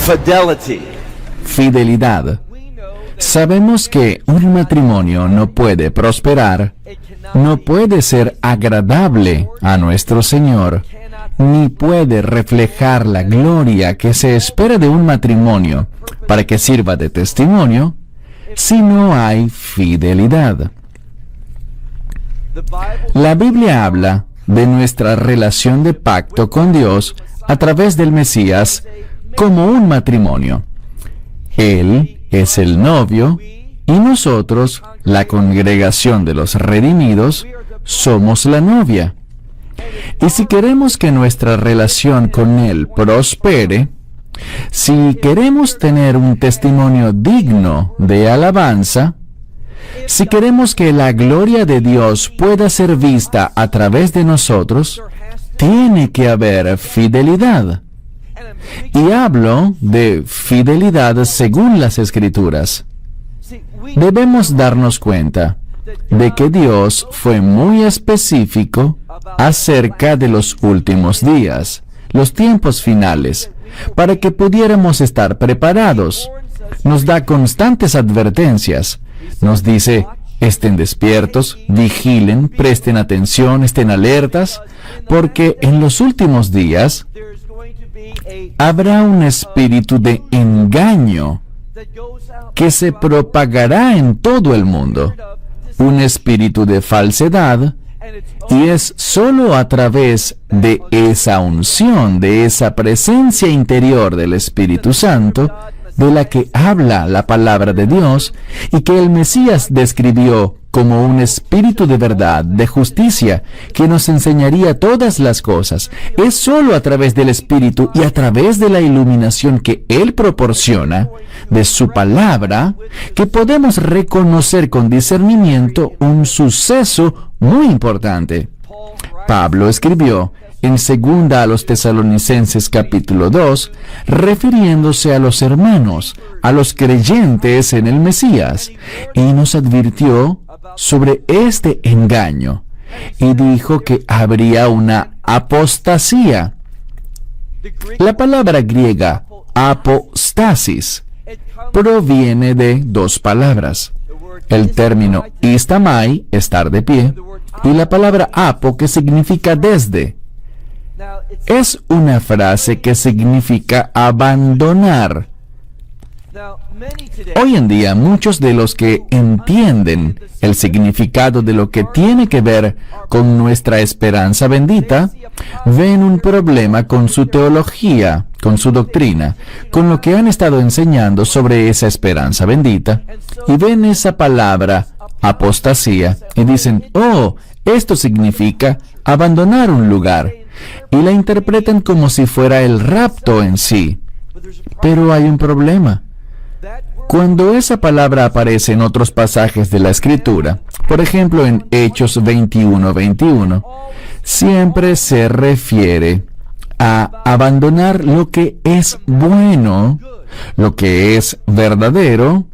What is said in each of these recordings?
fidelity. Fidelidad. Sabemos que un matrimonio no puede prosperar, no puede ser agradable a nuestro Señor, ni puede reflejar la gloria que se espera de un matrimonio para que sirva de testimonio si no hay fidelidad. La Biblia habla de nuestra relación de pacto con Dios a través del Mesías como un matrimonio. Él es el novio y nosotros, la congregación de los redimidos, somos la novia. Y si queremos que nuestra relación con Él prospere, si queremos tener un testimonio digno de alabanza, si queremos que la gloria de Dios pueda ser vista a través de nosotros, tiene que haber fidelidad. Y hablo de fidelidad según las Escrituras. Debemos darnos cuenta de que Dios fue muy específico acerca de los últimos días, los tiempos finales, para que pudiéramos estar preparados. Nos da constantes advertencias. Nos dice, estén despiertos, vigilen, presten atención, estén alertas, porque en los últimos días habrá un espíritu de engaño que se propagará en todo el mundo, un espíritu de falsedad, y es solo a través de esa unción, de esa presencia interior del Espíritu Santo, de la que habla la palabra de Dios y que el Mesías describió como un espíritu de verdad, de justicia, que nos enseñaría todas las cosas. Es solo a través del Espíritu y a través de la iluminación que Él proporciona, de su palabra, que podemos reconocer con discernimiento un suceso muy importante. Pablo escribió en 2 a los Tesalonicenses capítulo 2, refiriéndose a los hermanos, a los creyentes en el Mesías, y nos advirtió sobre este engaño, y dijo que habría una apostasía. La palabra griega apostasis proviene de dos palabras. El término istamai, estar de pie, y la palabra apo, que significa desde. Es una frase que significa abandonar. Hoy en día, muchos de los que entienden el significado de lo que tiene que ver con nuestra esperanza bendita, ven un problema con su teología, con su doctrina, con lo que han estado enseñando sobre esa esperanza bendita, y ven esa palabra, apostasía, y dicen, oh, esto significa abandonar un lugar, y la interpretan como si fuera el rapto en sí. Pero hay un problema. Cuando esa palabra aparece en otros pasajes de la Escritura, por ejemplo en Hechos 21:21, siempre se refiere a abandonar lo que es bueno, lo que es verdadero,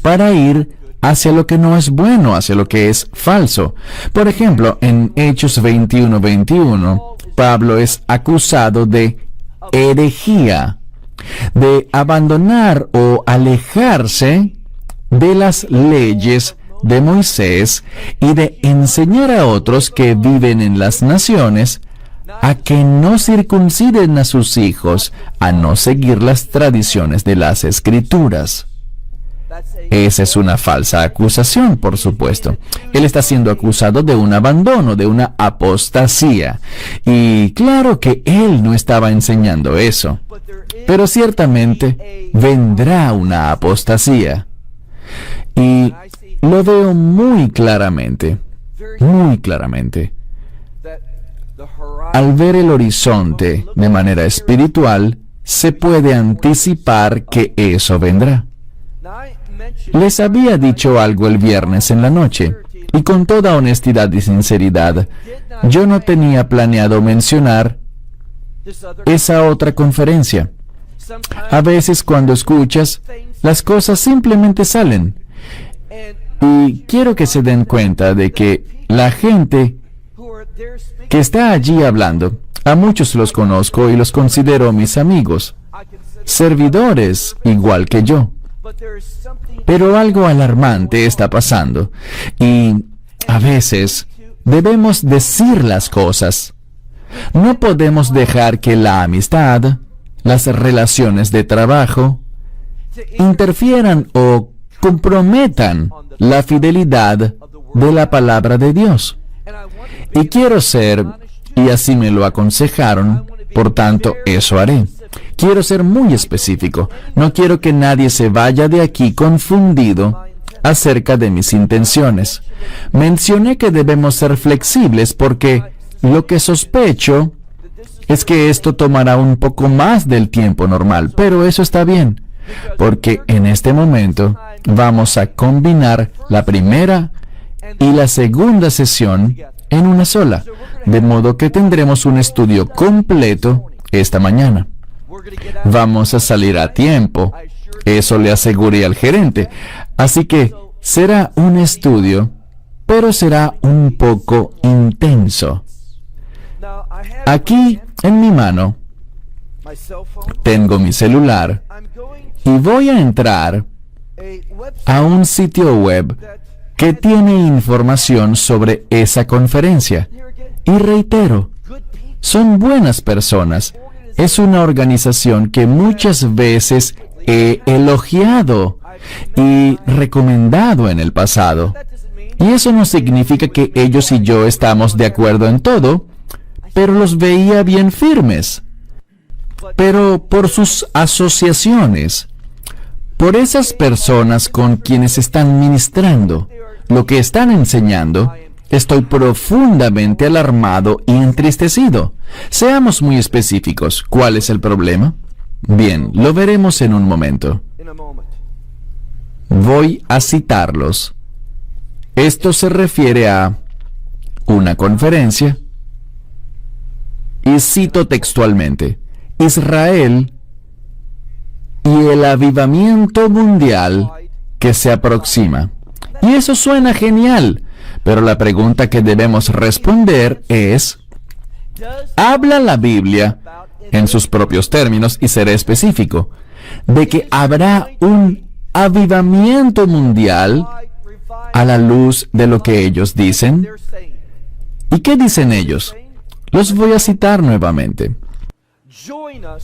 para ir hacia lo que no es bueno, hacia lo que es falso. Por ejemplo, en Hechos 21:21, Pablo es acusado de herejía, de abandonar o alejarse de las leyes de Moisés y de enseñar a otros que viven en las naciones a que no circunciden a sus hijos, a no seguir las tradiciones de las Escrituras. Esa es una falsa acusación, por supuesto. Él está siendo acusado de un abandono, de una apostasía. Y claro que él no estaba enseñando eso. Pero ciertamente vendrá una apostasía. Y lo veo muy claramente, muy claramente. Al ver el horizonte de manera espiritual, se puede anticipar que eso vendrá. Les había dicho algo el viernes en la noche, y con toda honestidad y sinceridad, yo no tenía planeado mencionar esa otra conferencia. A veces cuando escuchas, las cosas simplemente salen. Y quiero que se den cuenta de que la gente que está allí hablando, a muchos los conozco y los considero mis amigos. servidores igual que yo. Pero algo alarmante está pasando y a veces debemos decir las cosas. No podemos dejar que la amistad, las relaciones de trabajo, interfieran o comprometan la fidelidad de la palabra de Dios. Y quiero ser, y así me lo aconsejaron, por tanto, eso haré. Quiero ser muy específico. No quiero que nadie se vaya de aquí confundido acerca de mis intenciones. Mencioné que debemos ser flexibles porque lo que sospecho es que esto tomará un poco más del tiempo normal, pero eso está bien, porque en este momento vamos a combinar la primera y la segunda sesión en una sola, de modo que tendremos un estudio completo esta mañana. Vamos a salir a tiempo, eso le aseguré al gerente, así que será un estudio, pero será un poco intenso. Aquí en mi mano tengo mi celular y voy a entrar a un sitio web que tiene información sobre esa conferencia. Y reitero, son buenas personas. Es una organización que muchas veces he elogiado y recomendado en el pasado. Y eso no significa que ellos y yo estamos de acuerdo en todo, pero los veía bien firmes. Pero por sus asociaciones, por esas personas con quienes están ministrando, lo que están enseñando, estoy profundamente alarmado y entristecido. Seamos muy específicos. ¿Cuál es el problema? Bien, lo veremos en un momento. Voy a citarlos. Esto se refiere a una conferencia, y cito textualmente: Israel y el avivamiento mundial que se aproxima. Y eso suena genial, pero la pregunta que debemos responder es: ¿habla la Biblia, en sus propios términos, y seré específico, de que habrá un avivamiento mundial a la luz de lo que ellos dicen? ¿Y qué dicen ellos? Los voy a citar nuevamente.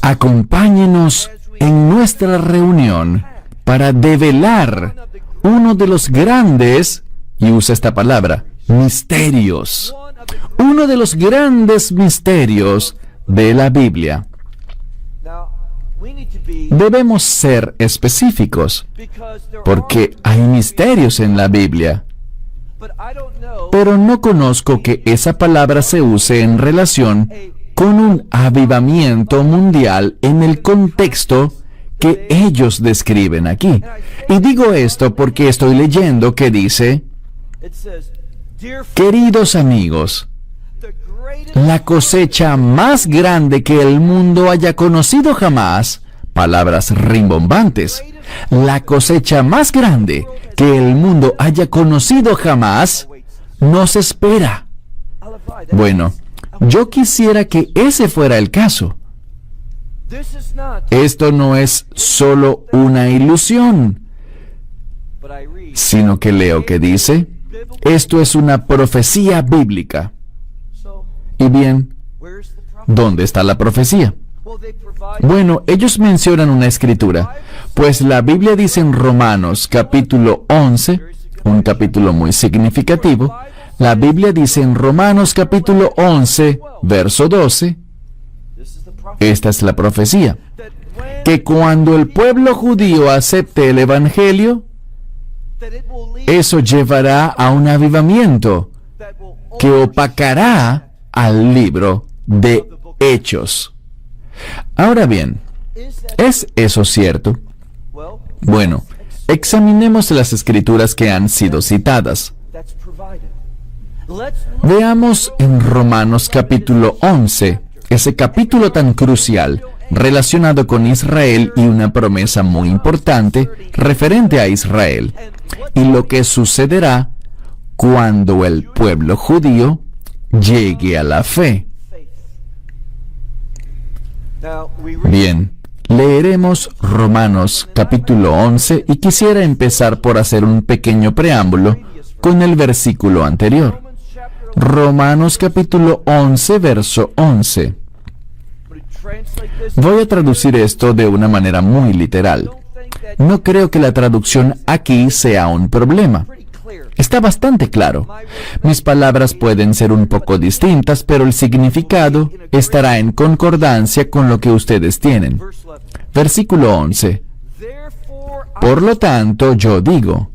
Acompáñenos en nuestra reunión para develar uno de los grandes, y usa esta palabra, misterios. Uno de los grandes misterios de la Biblia. Debemos ser específicos, porque hay misterios en la Biblia. Pero no conozco que esa palabra se use en relación con un avivamiento mundial en el contexto que ellos describen aquí. Y digo esto porque estoy leyendo que dice: queridos amigos, la cosecha más grande que el mundo haya conocido jamás, palabras rimbombantes, la cosecha más grande que el mundo haya conocido jamás, nos espera. Bueno, yo quisiera que ese fuera el caso. Esto no es solo una ilusión, sino que leo que dice, esto es una profecía bíblica. Y bien, ¿dónde está la profecía? Bueno, ellos mencionan una escritura, pues la Biblia dice en Romanos capítulo 11, un capítulo muy significativo, la Biblia dice en Romanos capítulo 11, verso 12, esta es la profecía, que cuando el pueblo judío acepte el Evangelio, eso llevará a un avivamiento que opacará al libro de Hechos. Ahora bien, ¿es eso cierto? Bueno, examinemos las escrituras que han sido citadas. Veamos en Romanos capítulo 11, ese capítulo tan crucial, relacionado con Israel y una promesa muy importante referente a Israel, y lo que sucederá cuando el pueblo judío llegue a la fe. Bien, Leeremos Romanos capítulo 11 y quisiera empezar por hacer un pequeño preámbulo con el versículo anterior. Romanos capítulo 11, verso 11. Voy a traducir esto de una manera muy literal. No creo que la traducción aquí sea un problema. Está bastante claro. Mis palabras pueden ser un poco distintas, pero el significado estará en concordancia con lo que ustedes tienen. Versículo 11. Por lo tanto, yo digo,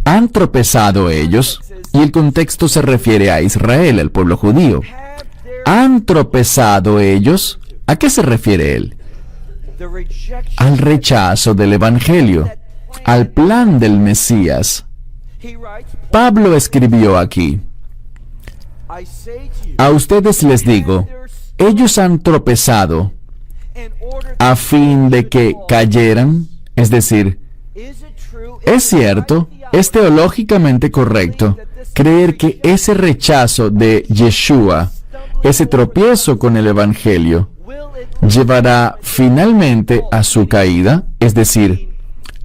¿han tropezado ellos? Y el contexto se refiere a Israel, al pueblo judío. ¿Han tropezado ellos? ¿A qué se refiere él? Al rechazo del Evangelio, al plan del Mesías. Pablo escribió aquí, a ustedes les digo, ellos han tropezado a fin de que cayeran, es decir, es cierto, es teológicamente correcto creer que ese rechazo de Yeshua, ese tropiezo con el Evangelio, llevará finalmente a su caída, es decir,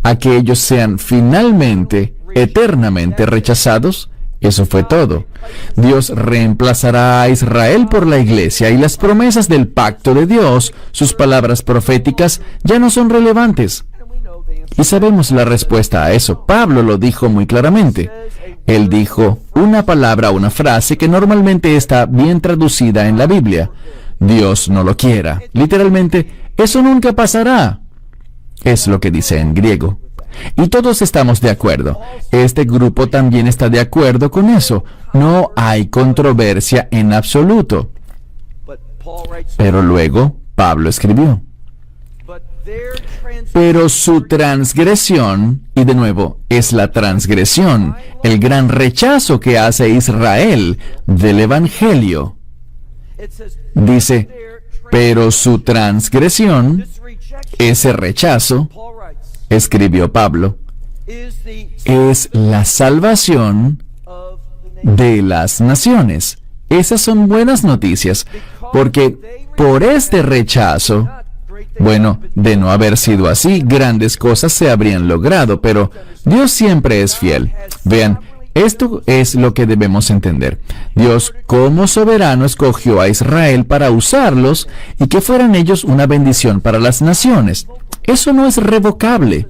a que ellos sean finalmente, eternamente rechazados. Eso fue todo. Dios reemplazará a Israel por la iglesia y las promesas del pacto de Dios, sus palabras proféticas, ya no son relevantes. Y sabemos la respuesta a eso. Pablo lo dijo muy claramente. Él dijo una palabra, una frase que normalmente está bien traducida en la Biblia. Dios no lo quiera. Literalmente, eso nunca pasará. Es lo que dice en griego. Y todos estamos de acuerdo. Este grupo también está de acuerdo con eso. No hay controversia en absoluto. Pero luego, Pablo escribió, pero su transgresión, y de nuevo, es la transgresión, el gran rechazo que hace Israel del Evangelio. Dice, pero su transgresión, ese rechazo, escribió Pablo, es la salvación de las naciones. Esas son buenas noticias, porque por este rechazo, bueno, de no haber sido así, grandes cosas se habrían logrado, pero Dios siempre es fiel. Vean, esto es lo que debemos entender. Dios, como soberano, escogió a Israel para usarlos y que fueran ellos una bendición para las naciones. Eso no es revocable.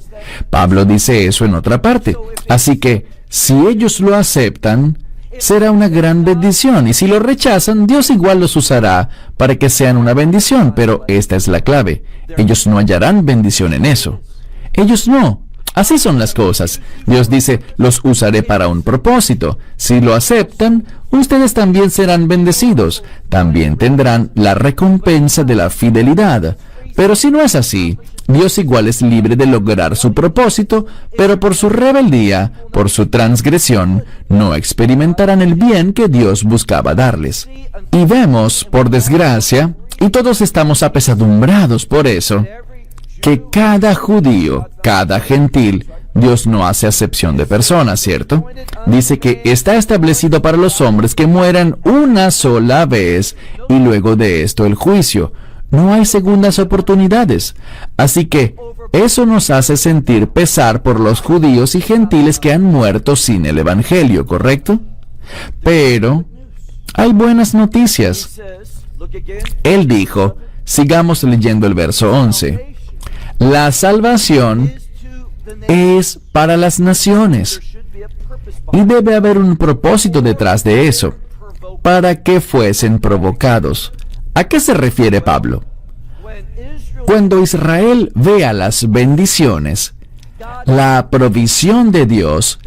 Pablo dice eso en otra parte. Así que, si ellos lo aceptan, será una gran bendición. Y si lo rechazan, Dios igual los usará para que sean una bendición. Pero esta es la clave. Ellos no hallarán bendición en eso. Ellos no. Así son las cosas. Dios dice, los usaré para un propósito. Si lo aceptan, ustedes también serán bendecidos. También tendrán la recompensa de la fidelidad. Pero si no es así, Dios igual es libre de lograr su propósito, pero por su rebeldía, por su transgresión, no experimentarán el bien que Dios buscaba darles. Y vemos, por desgracia, y todos estamos apesadumbrados por eso, que cada judío, cada gentil, Dios no hace acepción de personas, ¿cierto? Dice que está establecido para los hombres que mueran una sola vez y luego de esto el juicio. No hay segundas oportunidades. Así que eso nos hace sentir pesar por los judíos y gentiles que han muerto sin el Evangelio, ¿correcto? Pero hay buenas noticias. Él dijo, sigamos leyendo el verso 11, la salvación es para las naciones. Y debe haber un propósito detrás de eso, para que fuesen provocados. ¿A qué se refiere Pablo? Cuando Israel vea las bendiciones, la provisión de Dios,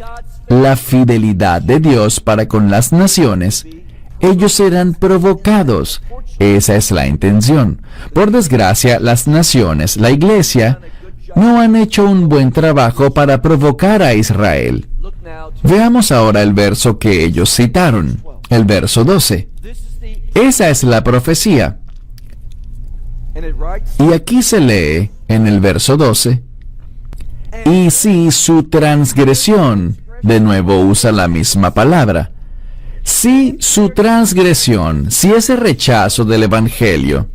la fidelidad de Dios para con las naciones, ellos serán provocados. Esa es la intención. Por desgracia, las naciones, la iglesia, no han hecho un buen trabajo para provocar a Israel. Veamos ahora el verso que ellos citaron, el verso 12. Esa es la profecía. Y aquí se lee, en el verso 12, y si su transgresión, de nuevo usa la misma palabra, si su transgresión, si ese rechazo del Evangelio,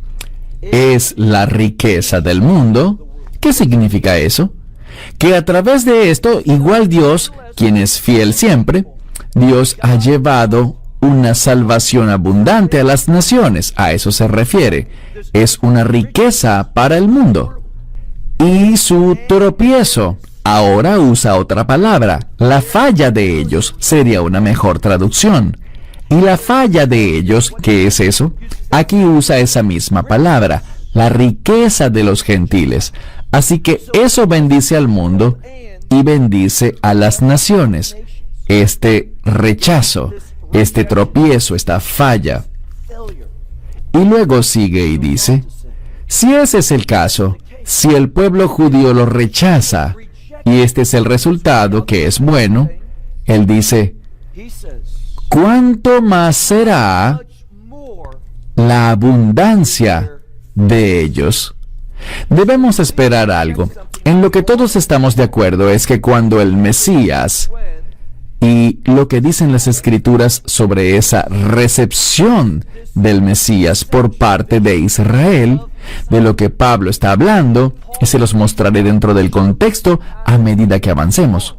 es la riqueza del mundo. ¿Qué significa eso? Que a través de esto, igual Dios, quien es fiel siempre, Dios ha llevado una salvación abundante a las naciones. A eso se refiere. Es una riqueza para el mundo. Y su tropiezo, ahora usa otra palabra. La falla de ellos sería una mejor traducción. Y la falla de ellos, ¿qué es eso? Aquí usa esa misma palabra, la riqueza de los gentiles. Así que eso bendice al mundo y bendice a las naciones. Este rechazo, este tropiezo, esta falla. Y luego sigue y dice, si ese es el caso, si el pueblo judío lo rechaza, y este es el resultado que es bueno, él dice, ¿cuánto más será la abundancia de ellos? Debemos esperar algo. En lo que todos estamos de acuerdo es que cuando el Mesías, y lo que dicen las Escrituras sobre esa recepción del Mesías por parte de Israel, de lo que Pablo está hablando, y se los mostraré dentro del contexto a medida que avancemos.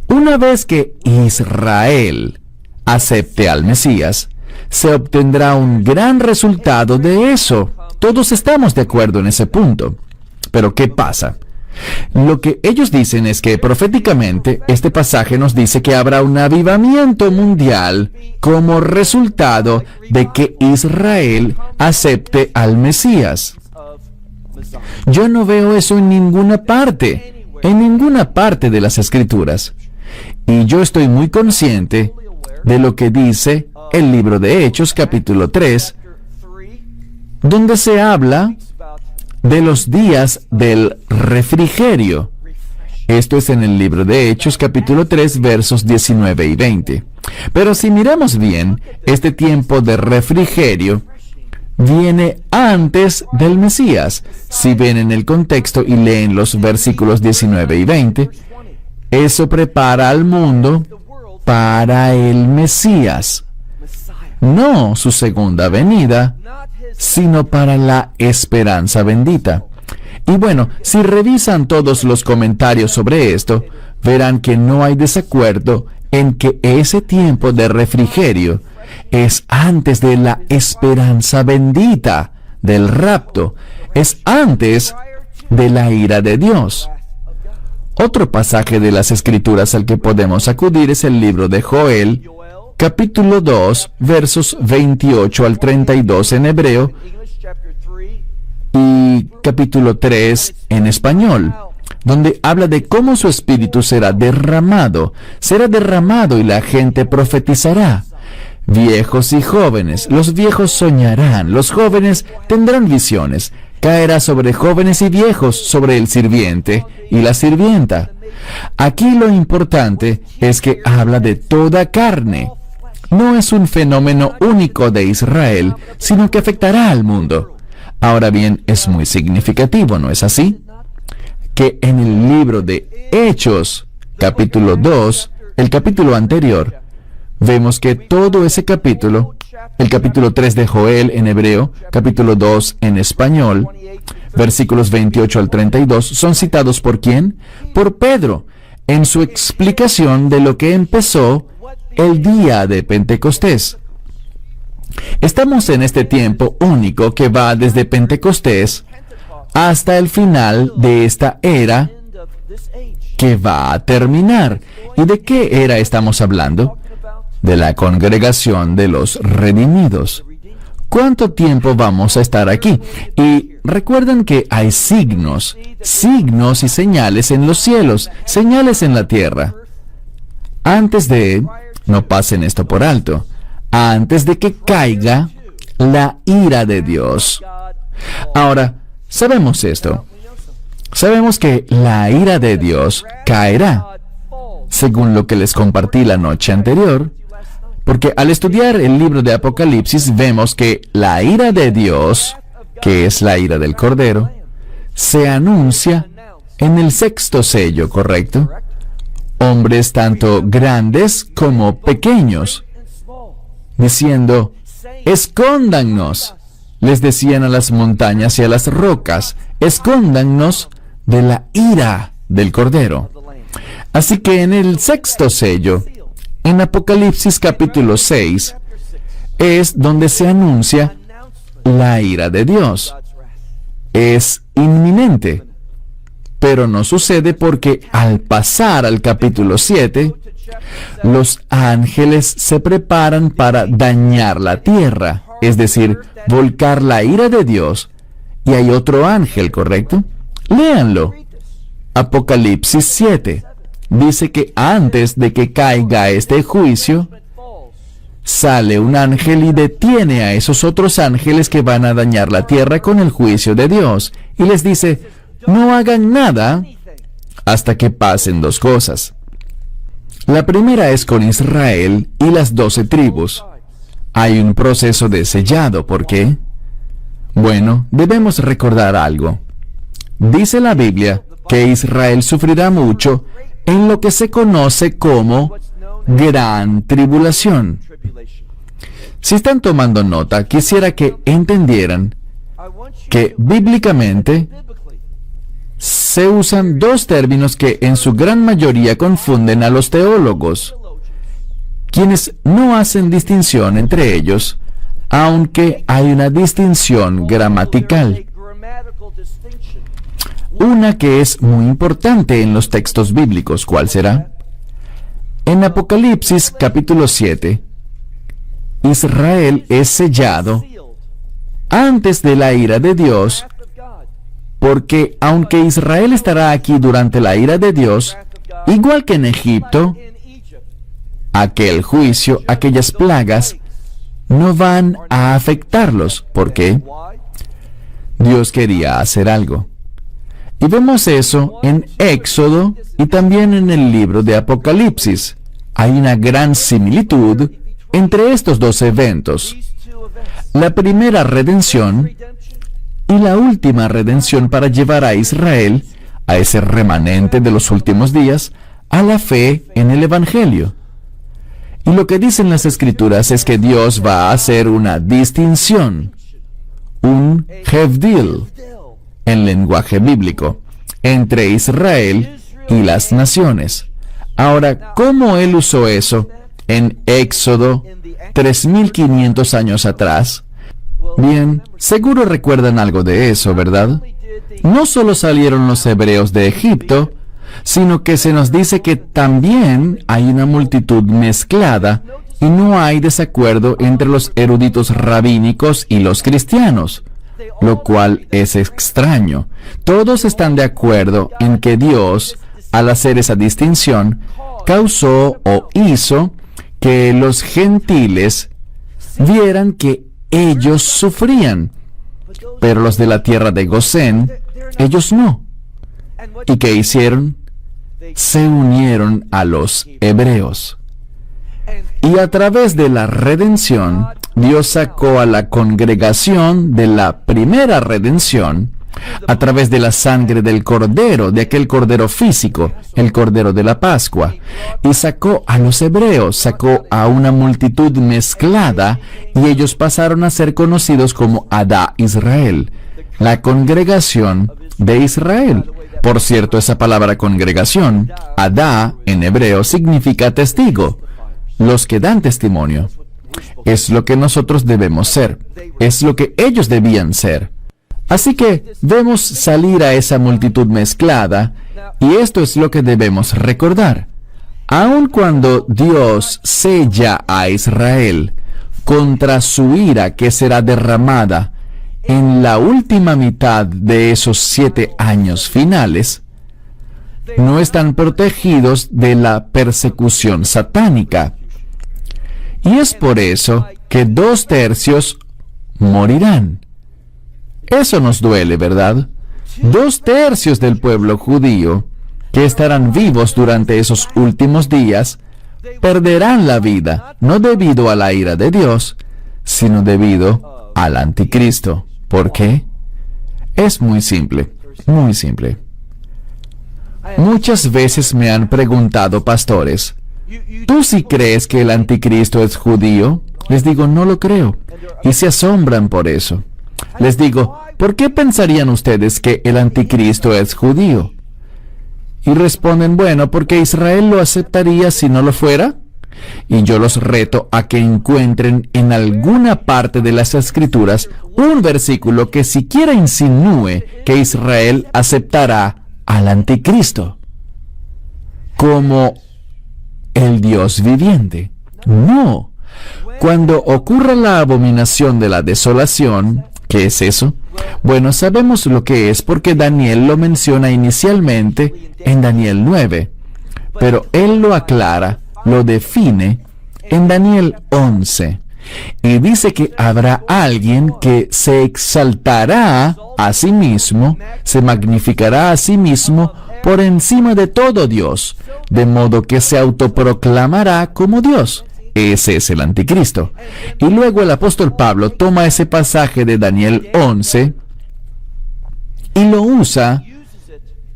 Una vez que Israel acepte al Mesías, se obtendrá un gran resultado de eso. Todos estamos de acuerdo en ese punto. Pero ¿qué pasa? Lo que ellos dicen es que proféticamente este pasaje nos dice que habrá un avivamiento mundial como resultado de que Israel acepte al Mesías. Yo no veo eso en ninguna parte de las Escrituras. Y yo estoy muy consciente de lo que dice el libro de Hechos, capítulo 3, donde se habla de los días del refrigerio. Esto es en el libro de Hechos, capítulo 3, versos 19 y 20. Pero si miramos bien, este tiempo de refrigerio viene antes del Mesías. Si ven en el contexto y leen los versículos 19 y 20, eso prepara al mundo para el Mesías. No su segunda venida, sino para la esperanza bendita. Y bueno, si revisan todos los comentarios sobre esto, verán que no hay desacuerdo en que ese tiempo de refrigerio es antes de la esperanza bendita, del rapto, es antes de la ira de Dios. Otro pasaje de las Escrituras al que podemos acudir es el libro de Joel, capítulo 2, versos 28 al 32 en hebreo y capítulo 3 en español, donde habla de cómo su espíritu será derramado y la gente profetizará. Viejos y jóvenes, los viejos soñarán, los jóvenes tendrán visiones, caerá sobre jóvenes y viejos, sobre el sirviente y la sirvienta. Aquí lo importante es que habla de toda carne. No es un fenómeno único de Israel, sino que afectará al mundo. Ahora bien, es muy significativo, ¿no es así? Que en el libro de Hechos, capítulo 2, el capítulo anterior, vemos que todo ese capítulo, el capítulo 3 de Joel en hebreo, capítulo 2 en español, versículos 28 al 32, son citados ¿por quién? Por Pedro, en su explicación de lo que empezó el día de Pentecostés. Estamos en este tiempo único que va desde Pentecostés hasta el final de esta era que va a terminar. ¿Y de qué era estamos hablando? De la congregación de los redimidos. ¿Cuánto tiempo vamos a estar aquí? Y recuerden que hay signos y señales en los cielos, señales en la tierra. Antes de, no pasen esto por alto, antes de que caiga la ira de Dios. Ahora, sabemos esto. Sabemos que la ira de Dios caerá, según lo que les compartí la noche anterior, porque al estudiar el libro de Apocalipsis vemos que la ira de Dios, que es la ira del Cordero, se anuncia en el sexto sello, ¿correcto? Hombres tanto grandes como pequeños, diciendo, escóndannos, les decían a las montañas y a las rocas, escóndannos de la ira del Cordero. Así que en el sexto sello, en Apocalipsis capítulo 6, es donde se anuncia la ira de Dios. Es inminente, pero no sucede porque al pasar al capítulo 7, los ángeles se preparan para dañar la tierra, es decir, volcar la ira de Dios, y hay otro ángel, ¿correcto? Léanlo. Apocalipsis 7 dice que antes de que caiga este juicio, sale un ángel y detiene a esos otros ángeles que van a dañar la tierra con el juicio de Dios, y les dice, no hagan nada hasta que pasen dos cosas. La primera es con Israel y las 12 tribus. Hay un proceso de sellado. ¿Por qué? Bueno, debemos recordar algo. Dice la Biblia que Israel sufrirá mucho en lo que se conoce como gran tribulación. Si están tomando nota, quisiera que entendieran que bíblicamente se usan dos términos que en su gran mayoría confunden a los teólogos, quienes no hacen distinción entre ellos, aunque hay una distinción gramatical. Una que es muy importante en los textos bíblicos. ¿Cuál será? En Apocalipsis capítulo 7, Israel es sellado antes de la ira de Dios, porque aunque Israel estará aquí durante la ira de Dios, igual que en Egipto, aquel juicio, aquellas plagas, no van a afectarlos. ¿Por qué? Dios quería hacer algo. Y vemos eso en Éxodo y también en el libro de Apocalipsis. Hay una gran similitud entre estos dos eventos. La primera redención y la última redención para llevar a Israel, a ese remanente de los últimos días, a la fe en el Evangelio. Y lo que dicen las Escrituras es que Dios va a hacer una distinción, un hevdil, en lenguaje bíblico, entre Israel y las naciones. Ahora, ¿cómo Él usó eso en Éxodo 3.500 años atrás? Bien, seguro recuerdan algo de eso, ¿verdad? No solo salieron los hebreos de Egipto, sino que se nos dice que también hay una multitud mezclada y no hay desacuerdo entre los eruditos rabínicos y los cristianos, lo cual es extraño. Todos están de acuerdo en que Dios, al hacer esa distinción, causó o hizo que los gentiles vieran que ellos sufrían, pero los de la tierra de Gosén, ellos no. ¿Y qué hicieron? Se unieron a los hebreos. Y a través de la redención, Dios sacó a la congregación de la primera redención a través de la sangre del cordero, de aquel cordero físico, el cordero de la Pascua, y sacó a los hebreos, sacó a una multitud mezclada, y ellos pasaron a ser conocidos como Adá Israel, la congregación de Israel. Por cierto, esa palabra congregación, Adá en hebreo, significa testigo, los que dan testimonio. Es lo que nosotros debemos ser, es lo que ellos debían ser. Así que vemos salir a esa multitud mezclada, y esto es lo que debemos recordar. Aun cuando Dios sella a Israel contra su ira que será derramada en la última mitad de esos 7 años finales, no están protegidos de la persecución satánica. Y es por eso que 2/3 morirán. Eso nos duele, ¿verdad? 2/3 del pueblo judío, que estarán vivos durante esos últimos días, perderán la vida, no debido a la ira de Dios, sino debido al anticristo. ¿Por qué? Es muy simple, muy simple. Muchas veces me han preguntado pastores, ¿tú sí crees que el anticristo es judío? Les digo, no lo creo, y se asombran por eso. Les digo, ¿por qué pensarían ustedes que el anticristo es judío? Y responden, bueno, porque Israel lo aceptaría si no lo fuera. Y yo los reto a que encuentren en alguna parte de las Escrituras un versículo que siquiera insinúe que Israel aceptará al anticristo como el Dios viviente. No. Cuando ocurra la abominación de la desolación, ¿qué es eso? Bueno, sabemos lo que es porque Daniel lo menciona inicialmente en Daniel 9, pero él lo aclara, lo define en Daniel 11, y dice que habrá alguien que se exaltará a sí mismo, se magnificará a sí mismo por encima de todo Dios, de modo que se autoproclamará como Dios. Ese es el anticristo. Y luego el apóstol Pablo toma ese pasaje de Daniel 11 y lo usa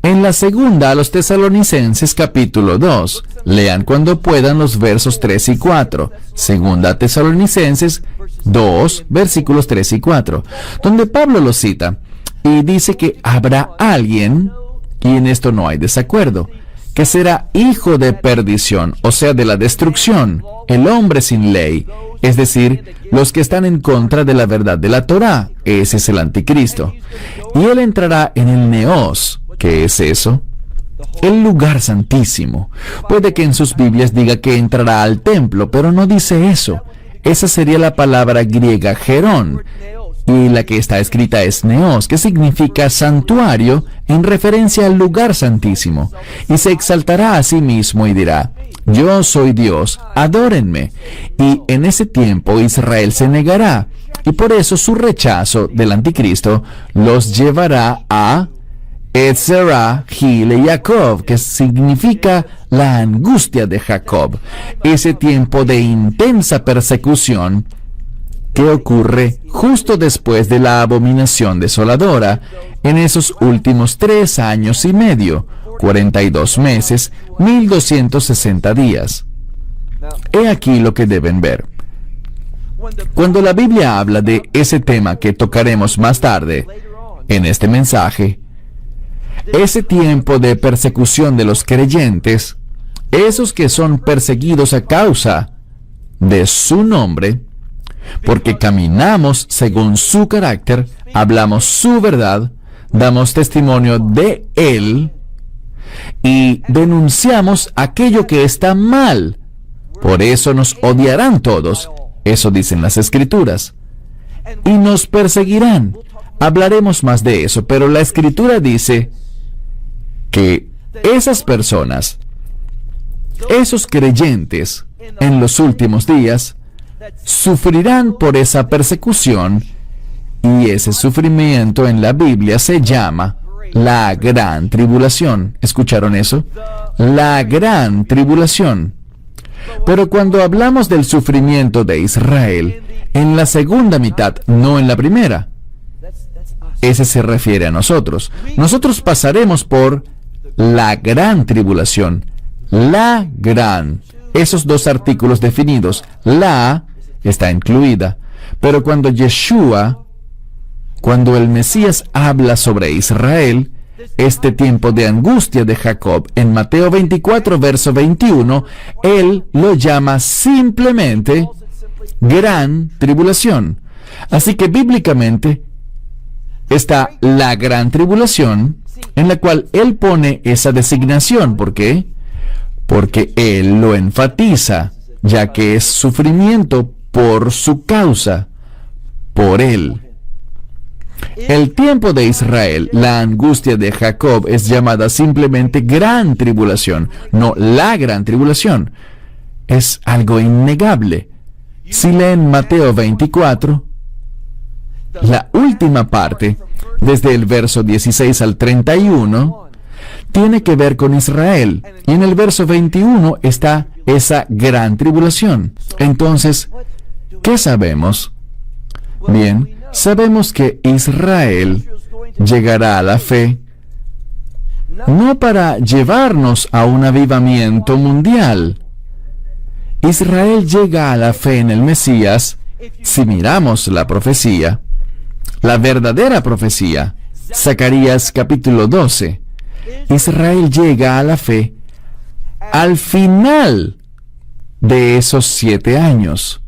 en la segunda a los Tesalonicenses capítulo 2. Lean cuando puedan los versos 3 y 4. Segunda Tesalonicenses 2, versículos 3 y 4, donde Pablo lo cita y dice que habrá alguien, y en esto no hay desacuerdo, que será hijo de perdición, o sea, de la destrucción, el hombre sin ley, es decir, los que están en contra de la verdad de la Torá. Ese es el anticristo. Y él entrará en el Neos. ¿Qué es eso? El lugar santísimo. Puede que en sus Biblias diga que entrará al templo, pero no dice eso. Esa sería la palabra griega gerón, y la que está escrita es neos, que significa santuario, en referencia al lugar santísimo. Y se exaltará a sí mismo y dirá, yo soy Dios, adórenme. Y en ese tiempo Israel se negará, y por eso su rechazo del anticristo los llevará a Etzerá, Gil y Jacob, que significa la angustia de Jacob, ese tiempo de intensa persecución que ocurre justo después de la abominación desoladora, en esos últimos 3 años y medio, 42 meses, 1260 días. He aquí lo que deben ver. Cuando la Biblia habla de ese tema que tocaremos más tarde en este mensaje, ese tiempo de persecución de los creyentes, esos que son perseguidos a causa de su nombre, porque caminamos según su carácter, hablamos su verdad, damos testimonio de Él y denunciamos aquello que está mal. Por eso nos odiarán todos, eso dicen las Escrituras, y nos perseguirán. Hablaremos más de eso, pero la Escritura dice que esas personas, esos creyentes en los últimos días, sufrirán por esa persecución, y ese sufrimiento en la Biblia se llama la gran tribulación. ¿Escucharon eso? La gran tribulación. Pero cuando hablamos del sufrimiento de Israel, en la segunda mitad, no en la primera, ese se refiere a nosotros. Nosotros pasaremos por la gran tribulación. La gran. Esos dos artículos definidos, la está incluida. Pero cuando Yeshua, cuando el Mesías habla sobre Israel, este tiempo de angustia de Jacob, en Mateo 24, verso 21, él lo llama simplemente gran tribulación. Así que bíblicamente está la gran tribulación, en la cual él pone esa designación. ¿Por qué? Porque él lo enfatiza, ya que es sufrimiento por su causa, por él. El tiempo de Israel, la angustia de Jacob, es llamada simplemente gran tribulación, no la gran tribulación. Es algo innegable. Si leen Mateo 24, la última parte, desde el verso 16 al 31, tiene que ver con Israel. Y en el verso 21 está esa gran tribulación. Entonces, ¿qué sabemos? Bien, sabemos que Israel llegará a la fe no para llevarnos a un avivamiento mundial. Israel llega a la fe en el Mesías, si miramos la profecía, la verdadera profecía. Zacarías capítulo 12. Israel llega a la fe al final de esos 7 años.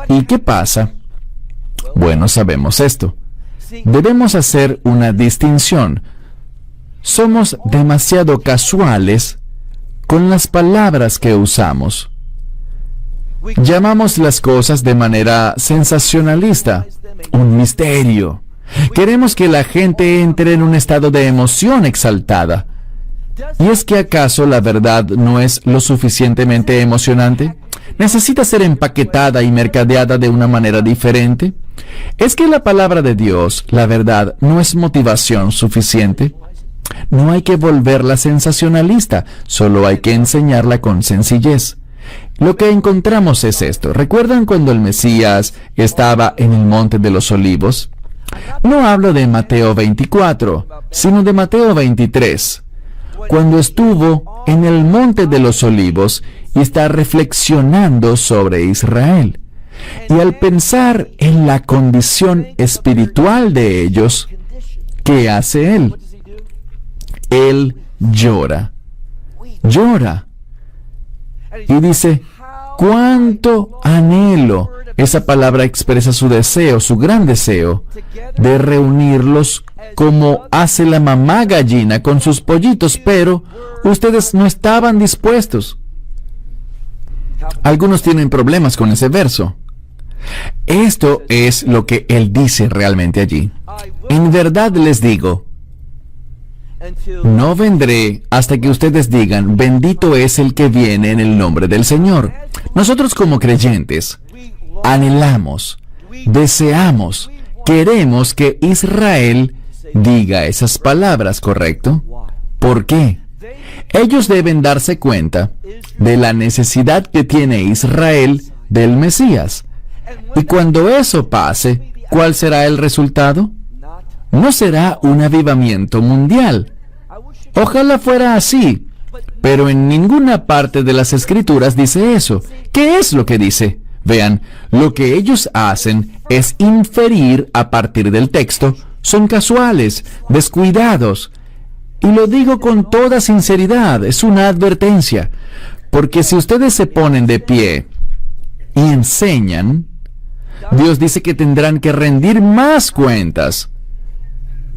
¿Y qué pasa? Bueno, sabemos esto. Debemos hacer una distinción. Somos demasiado casuales con las palabras que usamos. Llamamos las cosas de manera sensacionalista, un misterio. Queremos que la gente entre en un estado de emoción exaltada. ¿Y es que acaso la verdad no es lo suficientemente emocionante? ¿Necesita ser empaquetada y mercadeada de una manera diferente? ¿Es que la palabra de Dios, la verdad, no es motivación suficiente? No hay que volverla sensacionalista, solo hay que enseñarla con sencillez. Lo que encontramos es esto. ¿Recuerdan cuando el Mesías estaba en el Monte de los Olivos? No hablo de Mateo 24, sino de Mateo 23. Cuando estuvo en el Monte de los Olivos y está reflexionando sobre Israel. Y al pensar en la condición espiritual de ellos, ¿qué hace él? Él llora. Llora. Y dice, ¿cuánto anhelo? Esa palabra expresa su deseo, su gran deseo, de reunirlos como hace la mamá gallina con sus pollitos, pero ustedes no estaban dispuestos. Algunos tienen problemas con ese verso. Esto es lo que él dice realmente allí. En verdad les digo, no vendré hasta que ustedes digan, bendito es el que viene en el nombre del Señor. Nosotros como creyentes, anhelamos, deseamos, queremos que Israel diga esas palabras, ¿correcto? ¿Por qué? Ellos deben darse cuenta de la necesidad que tiene Israel del Mesías. Y cuando eso pase, ¿cuál será el resultado? No será un avivamiento mundial. Ojalá fuera así, pero en ninguna parte de las Escrituras dice eso. ¿Qué es lo que dice? Vean, lo que ellos hacen es inferir a partir del texto. Son casuales, descuidados. Y lo digo con toda sinceridad, es una advertencia. Porque si ustedes se ponen de pie y enseñan, Dios dice que tendrán que rendir más cuentas.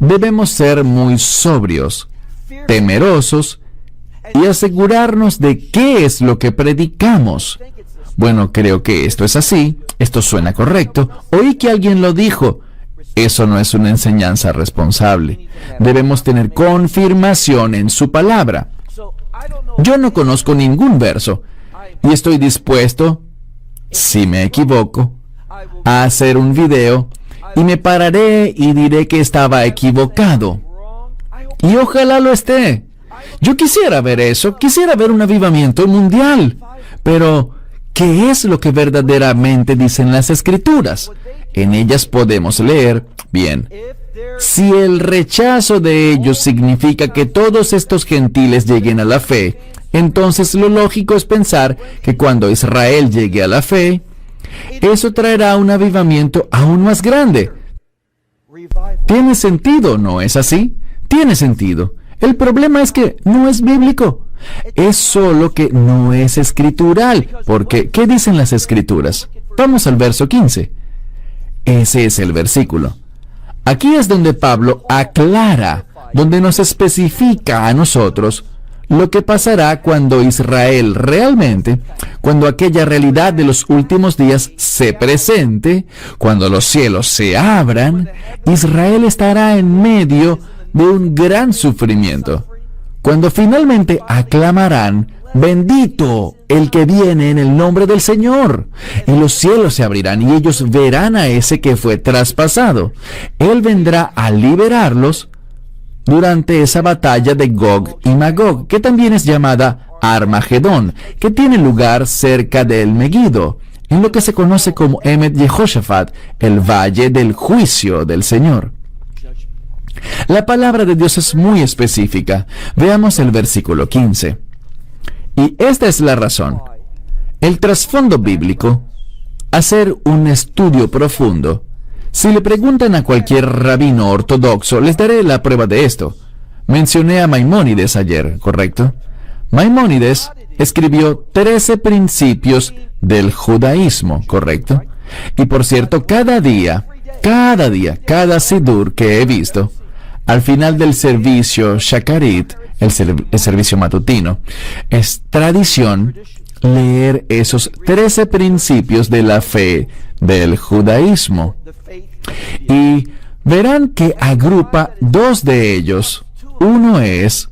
Debemos ser muy sobrios, temerosos y asegurarnos de qué es lo que predicamos. Bueno, creo que esto es así, esto suena correcto, oí que alguien lo dijo. Eso no es una enseñanza responsable. Debemos tener confirmación en su palabra. Yo no conozco ningún verso y estoy dispuesto, si me equivoco, a hacer un video y me pararé y diré que estaba equivocado. Y ojalá lo esté. Yo quisiera ver eso, quisiera ver un avivamiento mundial. Pero, ¿qué es lo que verdaderamente dicen las Escrituras? En ellas podemos leer, bien, si el rechazo de ellos significa que todos estos gentiles lleguen a la fe, entonces lo lógico es pensar que cuando Israel llegue a la fe, eso traerá un avivamiento aún más grande. Tiene sentido, ¿no es así? Tiene sentido. El problema es que no es bíblico. Es solo que no es escritural. Porque, ¿qué dicen las Escrituras? Vamos al verso 15. Ese es el versículo. Aquí es donde Pablo aclara, donde nos especifica a nosotros lo que pasará cuando Israel realmente, cuando aquella realidad de los últimos días se presente, cuando los cielos se abran, Israel estará en medio de un gran sufrimiento. Cuando finalmente aclamarán, bendito el que viene en el nombre del Señor, y los cielos se abrirán y ellos verán a ese que fue traspasado. Él vendrá a liberarlos durante esa batalla de Gog y Magog, que también es llamada Armagedón, que tiene lugar cerca del Megido, en lo que se conoce como Emet Yehoshaphat, el valle del juicio del Señor. La palabra de Dios es muy específica. Veamos el versículo 15. Y esta es la razón. El trasfondo bíblico, hacer un estudio profundo, Si le preguntan a cualquier rabino ortodoxo, les daré la prueba de esto. Mencioné a Maimónides ayer, ¿correcto? Maimónides escribió 13 principios del judaísmo, ¿correcto? Y por cierto, cada sidur que he visto, al final del servicio Shakarit, el servicio matutino, es tradición leer esos 13 principios de la fe del judaísmo. Y verán que agrupa dos de ellos. Uno es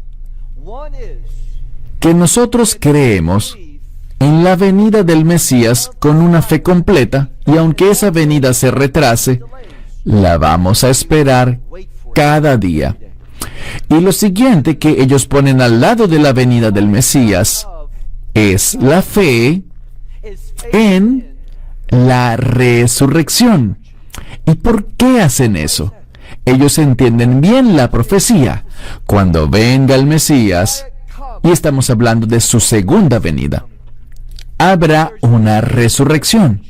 que nosotros creemos en la venida del Mesías con una fe completa, y aunque esa venida se retrase, la vamos a esperar cada día. Y lo siguiente que ellos ponen al lado de la venida del Mesías es la fe en la resurrección. ¿Y por qué hacen eso? Ellos entienden bien la profecía. Cuando venga el Mesías, y estamos hablando de su segunda venida, habrá una resurrección.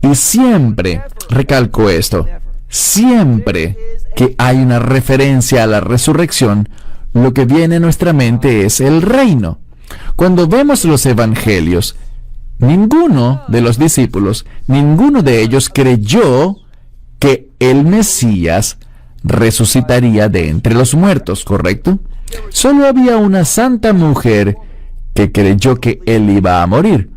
Y siempre, recalco esto, siempre que hay una referencia a la resurrección, lo que viene a nuestra mente es el reino. Cuando vemos los evangelios, ninguno de los discípulos, ninguno de ellos creyó que el Mesías resucitaría de entre los muertos, ¿correcto? Solo había una santa mujer que creyó que él iba a morir.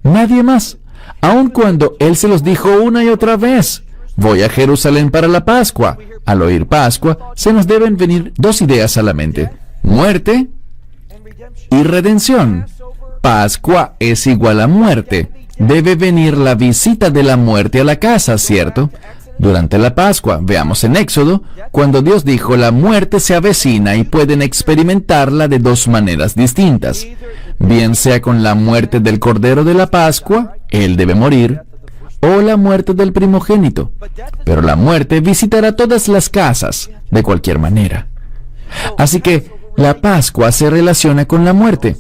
Nadie más, aun cuando él se los dijo una y otra vez. Voy a Jerusalén para la Pascua. Al oír Pascua, se nos deben venir dos ideas a la mente: muerte y redención. Pascua es igual a muerte. Debe venir la visita de la muerte a la casa, ¿cierto? Durante la Pascua, veamos en Éxodo, cuando Dios dijo: la muerte se avecina, y pueden experimentarla de dos maneras distintas. Bien sea con la muerte del Cordero de la Pascua, él debe morir, o la muerte del primogénito. Pero la muerte visitará todas las casas, de cualquier manera. Así que la Pascua se relaciona con la muerte,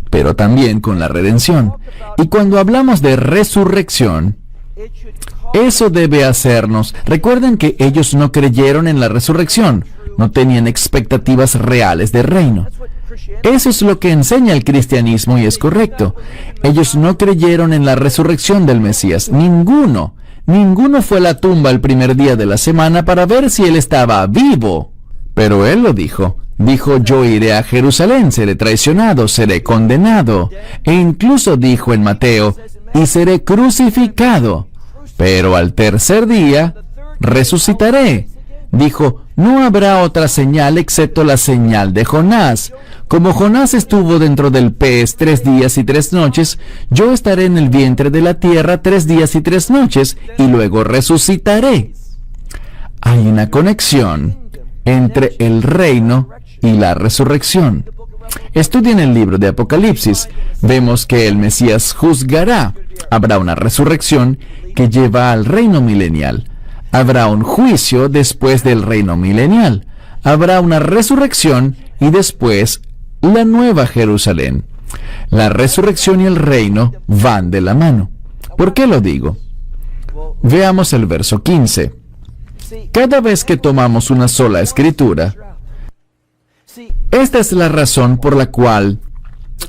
pero también con la redención. Y cuando hablamos de resurrección, eso debe hacernos. Recuerden que ellos no creyeron en la resurrección, no tenían expectativas reales de reino. Eso es lo que enseña el cristianismo, y es correcto. Ellos no creyeron en la resurrección del Mesías. Ninguno fue a la tumba el primer día de la semana para ver si él estaba vivo. Pero él lo dijo. Dijo: yo iré a Jerusalén, seré traicionado, seré condenado. E incluso dijo en Mateo: y seré crucificado, pero al tercer día resucitaré. Dijo: no habrá otra señal excepto la señal de Jonás. Como Jonás estuvo dentro del pez 3 días y 3 noches, yo estaré en el vientre de la tierra 3 días y 3 noches, y luego resucitaré. Hay una conexión entre el reino y la resurrección. Estudien el libro de Apocalipsis. Vemos que el Mesías juzgará. Habrá una resurrección que lleva al reino milenial. Habrá un juicio después del reino milenial. Habrá una resurrección y después la nueva Jerusalén. La resurrección y el reino van de la mano. ¿Por qué lo digo? Veamos el verso 15. Cada vez que tomamos una sola escritura, esta es la razón por la cual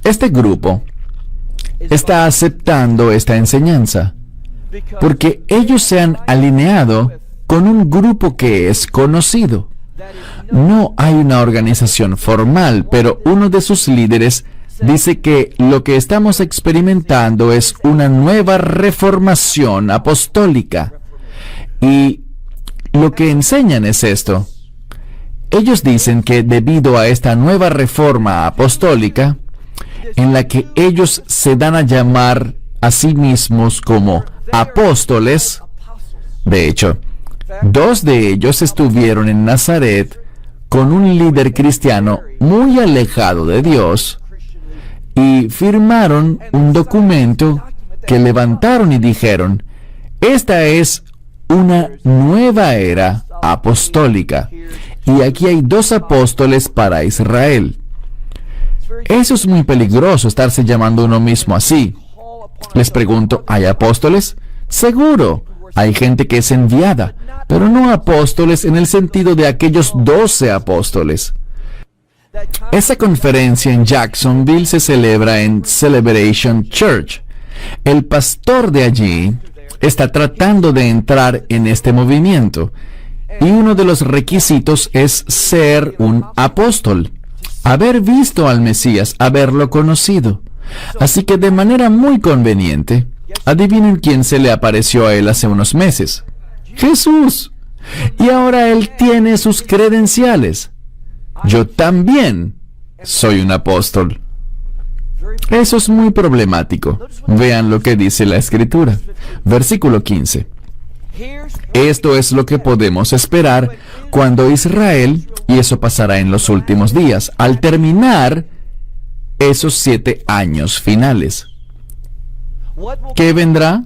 este grupo está aceptando esta enseñanza, porque ellos se han alineado con un grupo que es conocido. No hay una organización formal, pero uno de sus líderes dice que lo que estamos experimentando es una nueva reformación apostólica. Y lo que enseñan es esto. Ellos dicen que debido a esta nueva reforma apostólica, en la que ellos se dan a llamar a sí mismos como apóstoles, de hecho, 2 de ellos estuvieron en Nazaret con un líder cristiano muy alejado de Dios, y firmaron un documento que levantaron y dijeron: esta es una nueva era apostólica, y aquí hay 2 apóstoles para Israel. Eso es muy peligroso, estarse llamando uno mismo así. Les pregunto: ¿hay apóstoles? Seguro. Hay gente que es enviada, pero no apóstoles en el sentido de aquellos 12 apóstoles. Esa conferencia en Jacksonville se celebra en Celebration Church. El pastor de allí está tratando de entrar en este movimiento, y uno de los requisitos es ser un apóstol, haber visto al Mesías, haberlo conocido. Así que de manera muy conveniente, adivinen quién se le apareció a él hace unos meses. Jesús. Y ahora él tiene sus credenciales. Yo también soy un apóstol. Eso es muy problemático. Vean lo que dice la Escritura. Versículo 15. Esto es lo que podemos esperar cuando Israel, y eso pasará en los últimos días, al terminar esos 7 años finales. ¿Qué vendrá?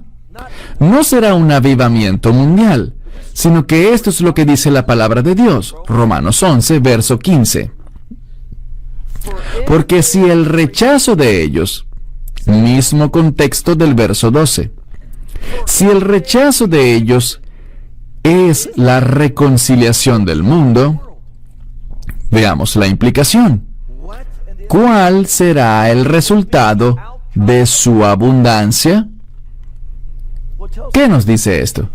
No será un avivamiento mundial, sino que esto es lo que dice la palabra de Dios. Romanos 11, verso 15. Porque si el rechazo de ellos, mismo contexto del verso 12, si el rechazo de ellos es la reconciliación del mundo, veamos la implicación. ¿Cuál será el resultado de su abundancia? ¿Qué nos dice esto?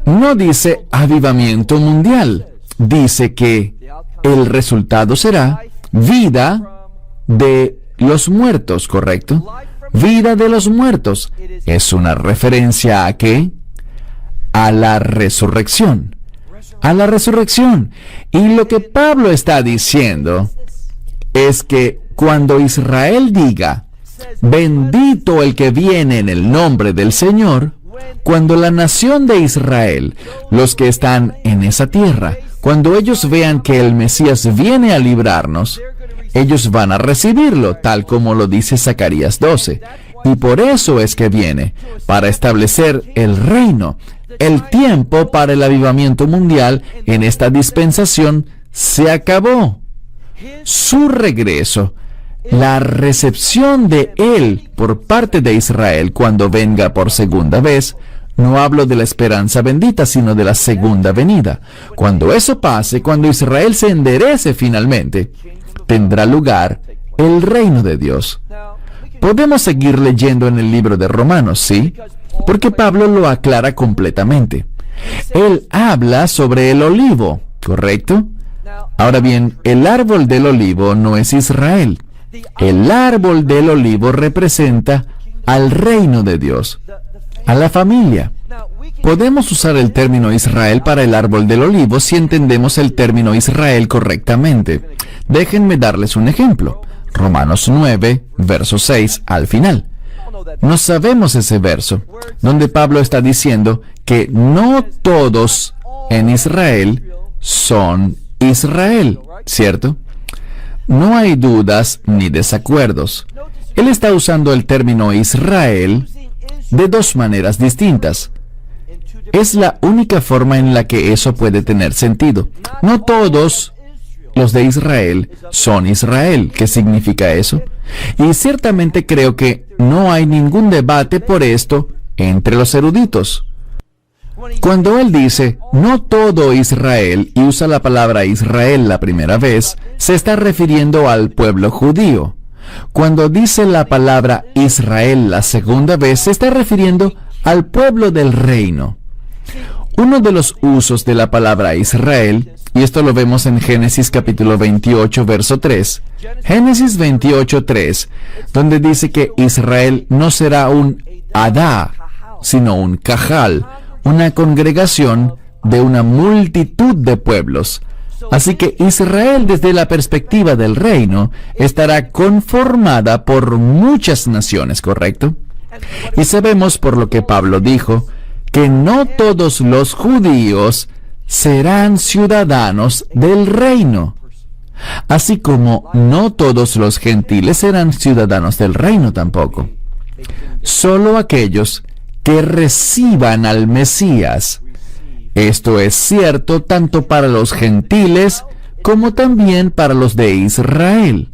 No dice avivamiento mundial. Dice que el resultado será vida de los muertos, ¿correcto? Vida de los muertos. ¿Es una referencia a qué? A la resurrección. A la resurrección. Y lo que Pablo está diciendo es que cuando Israel diga, bendito el que viene en el nombre del Señor, cuando la nación de Israel, los que están en esa tierra, cuando ellos vean que el Mesías viene a librarnos, ellos van a recibirlo, tal como lo dice Zacarías 12. Y por eso es que viene, para establecer el reino. El tiempo para el avivamiento mundial en esta dispensación se acabó. Su regreso, la recepción de Él por parte de Israel cuando venga por segunda vez, no hablo de la esperanza bendita, sino de la segunda venida. Cuando eso pase, cuando Israel se enderece finalmente, tendrá lugar el reino de Dios. Podemos seguir leyendo en el libro de Romanos, ¿sí? Porque Pablo lo aclara completamente. Él habla sobre el olivo, ¿correcto? Ahora bien, el árbol del olivo no es Israel. El árbol del olivo representa al reino de Dios, a la familia. Podemos usar el término Israel para el árbol del olivo si entendemos el término Israel correctamente. Déjenme darles un ejemplo. Romanos 9, verso 6 al final. No sabemos ese verso, donde Pablo está diciendo que no todos en Israel son Israel, ¿cierto? No hay dudas ni desacuerdos. Él está usando el término Israel de dos maneras distintas. Es la única forma en la que eso puede tener sentido. No todos los de Israel son Israel. ¿Qué significa eso? Y ciertamente creo que no hay ningún debate por esto entre los eruditos. Cuando él dice, no todo Israel, y usa la palabra Israel la primera vez, se está refiriendo al pueblo judío. Cuando dice la palabra Israel la segunda vez, se está refiriendo al pueblo del reino. Uno de los usos de la palabra Israel, y esto lo vemos en Génesis capítulo 28, verso 3, Génesis 28, 3, donde dice que Israel no será un Adá, sino un Cajal, una congregación de una multitud de pueblos. Así que Israel, desde la perspectiva del reino, estará conformada por muchas naciones, ¿correcto? Y sabemos por lo que Pablo dijo, que no todos los judíos serán ciudadanos del reino, así como no todos los gentiles serán ciudadanos del reino tampoco. Solo aquellos que reciban al Mesías. Esto es cierto tanto para los gentiles como también para los de Israel.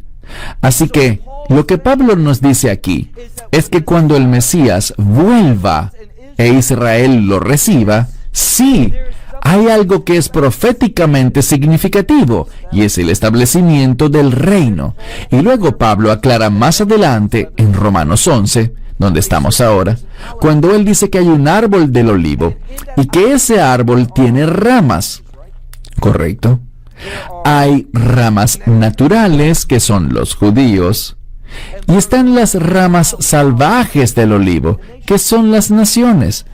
Así que lo que Pablo nos dice aquí es que cuando el Mesías vuelva e Israel lo reciba, sí, hay algo que es proféticamente significativo, y es el establecimiento del reino. Y luego Pablo aclara más adelante, en Romanos 11, donde estamos ahora, cuando él dice que hay un árbol del olivo, y que ese árbol tiene ramas. ¿Correcto? Hay ramas naturales, que son los judíos, y están las ramas salvajes del olivo, que son las naciones.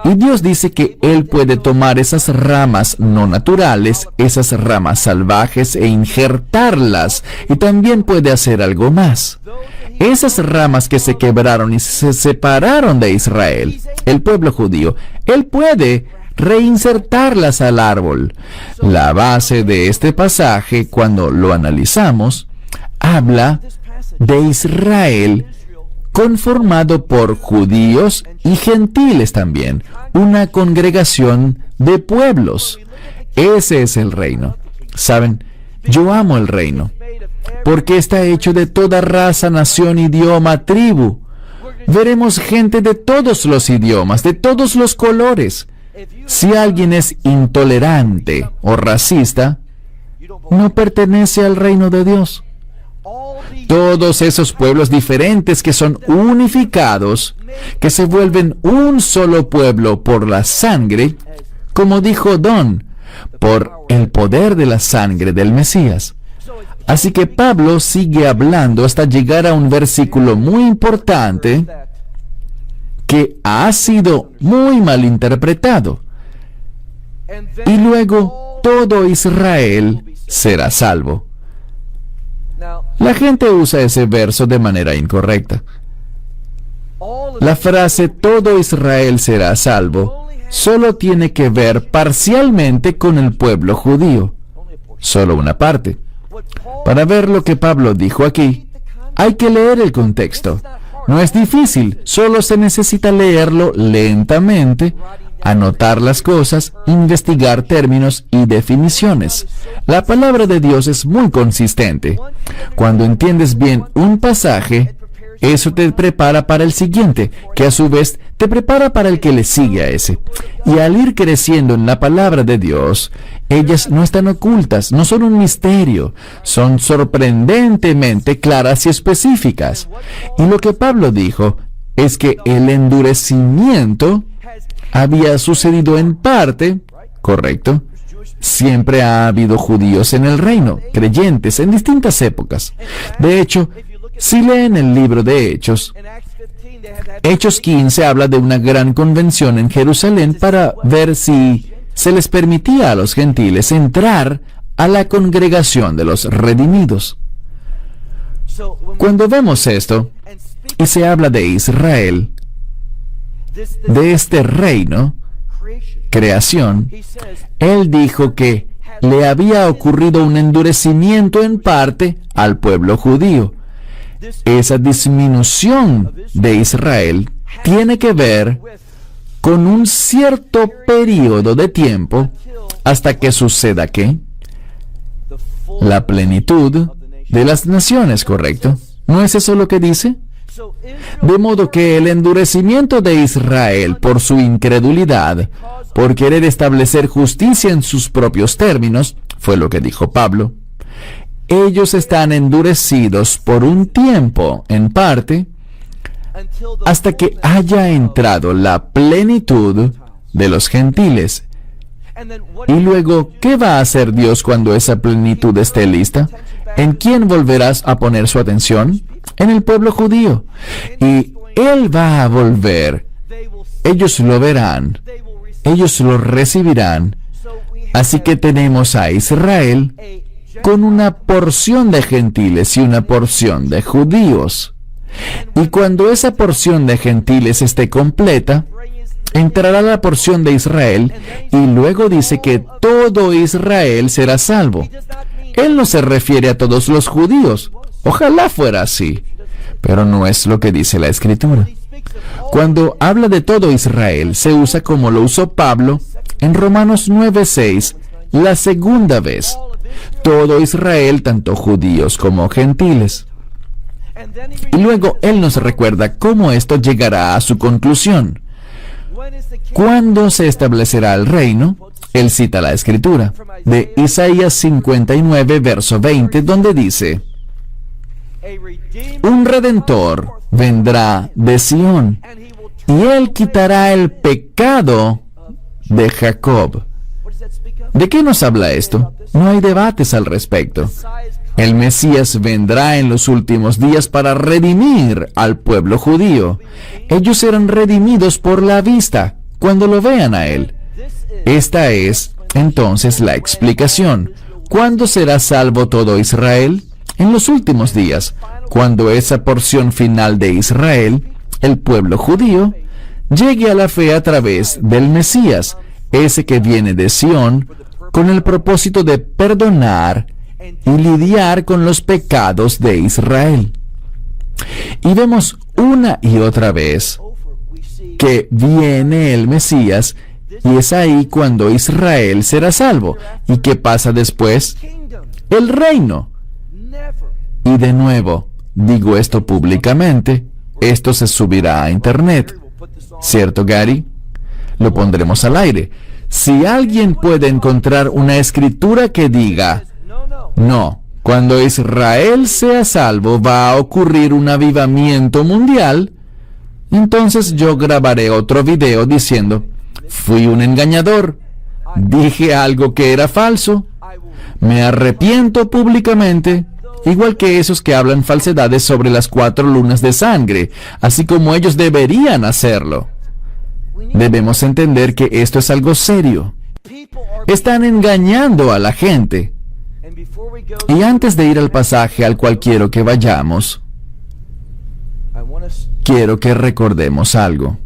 Y Dios dice que Él puede tomar esas ramas no naturales, esas ramas salvajes, e injertarlas, y también puede hacer algo más. Esas ramas que se quebraron y se separaron de Israel, el pueblo judío, Él puede reinsertarlas al árbol. La base de este pasaje, cuando lo analizamos, habla de Israel conformado por judíos y gentiles también, una congregación de pueblos. Ese es el reino. ¿Saben? Yo amo el reino, porque está hecho de toda raza, nación, idioma, tribu. Veremos gente de todos los idiomas, de todos los colores. Si alguien es intolerante o racista, no pertenece al reino de Dios. Todos esos pueblos diferentes que son unificados, que se vuelven un solo pueblo por la sangre, como dijo Don, por el poder de la sangre del Mesías. Así que Pablo sigue hablando hasta llegar a un versículo muy importante que ha sido muy mal interpretado. Y luego todo Israel será salvo. La gente usa ese verso de manera incorrecta. La frase todo Israel será salvo solo tiene que ver parcialmente con el pueblo judío, solo una parte. Para ver lo que Pablo dijo aquí, hay que leer el contexto. No es difícil, solo se necesita leerlo lentamente, anotar las cosas, investigar términos y definiciones. La palabra de Dios es muy consistente. Cuando entiendes bien un pasaje, eso te prepara para el siguiente, que a su vez te prepara para el que le sigue a ese. Y al ir creciendo en la palabra de Dios, ellas no están ocultas, no son un misterio, son sorprendentemente claras y específicas. Y lo que Pablo dijo es que el endurecimiento había sucedido en parte, ¿correcto? Siempre ha habido judíos en el reino, creyentes en distintas épocas. De hecho, si leen el libro de Hechos, Hechos 15 habla de una gran convención en Jerusalén para ver si se les permitía a los gentiles entrar a la congregación de los redimidos. Cuando vemos esto, y se habla de Israel, de este reino, creación, él dijo que le había ocurrido un endurecimiento en parte al pueblo judío. Esa disminución de Israel tiene que ver con un cierto periodo de tiempo hasta que suceda ¿qué? La plenitud de las naciones, ¿correcto? ¿No es eso lo que dice? De modo que el endurecimiento de Israel por su incredulidad, por querer establecer justicia en sus propios términos, fue lo que dijo Pablo. Ellos están endurecidos por un tiempo, en parte, hasta que haya entrado la plenitud de los gentiles. Y luego, ¿qué va a hacer Dios cuando esa plenitud esté lista? ¿En quién volverás a poner su atención? En el pueblo judío. Y Él va a volver. Ellos lo verán. Ellos lo recibirán. Así que tenemos a Israel con una porción de gentiles y una porción de judíos. Y cuando esa porción de gentiles esté completa, entrará la porción de Israel, y luego dice que todo Israel será salvo. Él no se refiere a todos los judíos. Ojalá fuera así, pero no es lo que dice la Escritura. Cuando habla de todo Israel, se usa como lo usó Pablo en Romanos 9:6, la segunda vez. Todo Israel, tanto judíos como gentiles. Y luego él nos recuerda cómo esto llegará a su conclusión. ¿Cuándo se establecerá el reino? Él cita la escritura de Isaías 59, verso 20, donde dice: un redentor vendrá de Sión, y él quitará el pecado de Jacob. ¿De qué nos habla esto? No hay debates al respecto. El Mesías vendrá en los últimos días para redimir al pueblo judío. Ellos serán redimidos por la vista cuando lo vean a él. Esta es, entonces, la explicación. ¿Cuándo será salvo todo Israel? En los últimos días, cuando esa porción final de Israel, el pueblo judío, llegue a la fe a través del Mesías, ese que viene de Sión, con el propósito de perdonar y lidiar con los pecados de Israel. Y vemos una y otra vez que viene el Mesías, y es ahí cuando Israel será salvo. ¿Y qué pasa después? El reino. Y de nuevo, digo esto públicamente, esto se subirá a internet. ¿Cierto, Gary? Lo pondremos al aire. Si alguien puede encontrar una escritura que diga: no, cuando Israel sea salvo va a ocurrir un avivamiento mundial, entonces yo grabaré otro video diciendo: fui un engañador, dije algo que era falso, me arrepiento públicamente, igual que esos que hablan falsedades sobre las 4 lunas de sangre, así como ellos deberían hacerlo. Debemos entender que esto es algo serio. Están engañando a la gente. Y antes de ir al pasaje al cual quiero que vayamos, quiero que recordemos algo.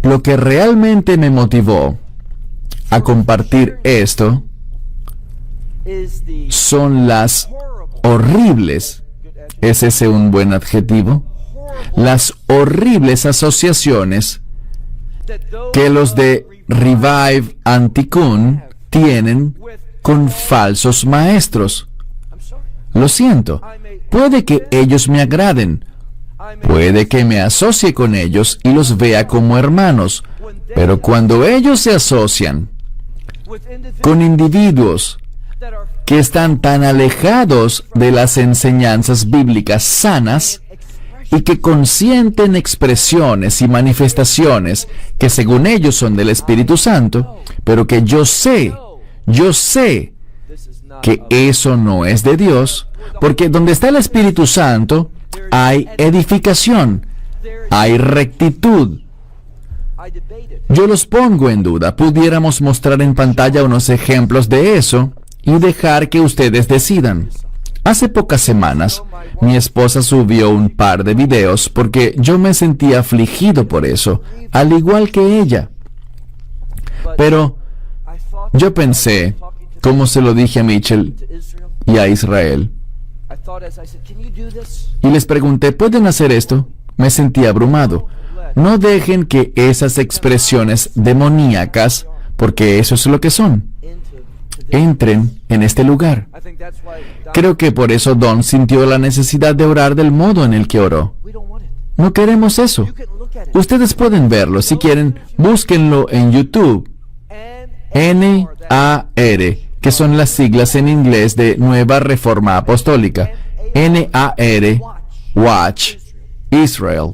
Lo que realmente me motivó a compartir esto son las horribles, ¿es ese un buen adjetivo? Las horribles asociaciones que los de Revive Antiquón tienen con falsos maestros. Lo siento, puede que ellos me agraden, puede que me asocie con ellos y los vea como hermanos, pero cuando ellos se asocian con individuos que están tan alejados de las enseñanzas bíblicas sanas y que consienten expresiones y manifestaciones que según ellos son del Espíritu Santo, pero que yo sé que eso no es de Dios, porque donde está el Espíritu Santo hay edificación, hay rectitud. Yo los pongo en duda. Pudiéramos mostrar en pantalla unos ejemplos de eso y dejar que ustedes decidan. Hace pocas semanas, mi esposa subió un par de videos porque yo me sentía afligido por eso, al igual que ella. Pero yo pensé, como se lo dije a Mitchell y a Israel, y les pregunté: ¿pueden hacer esto? Me sentí abrumado. No dejen que esas expresiones demoníacas, porque eso es lo que son, entren en este lugar. Creo que por eso Don sintió la necesidad de orar del modo en el que oró. No queremos eso. Ustedes pueden verlo. Si quieren, búsquenlo en YouTube. NAR, que son las siglas en inglés de Nueva Reforma Apostólica. NAR Watch Israel.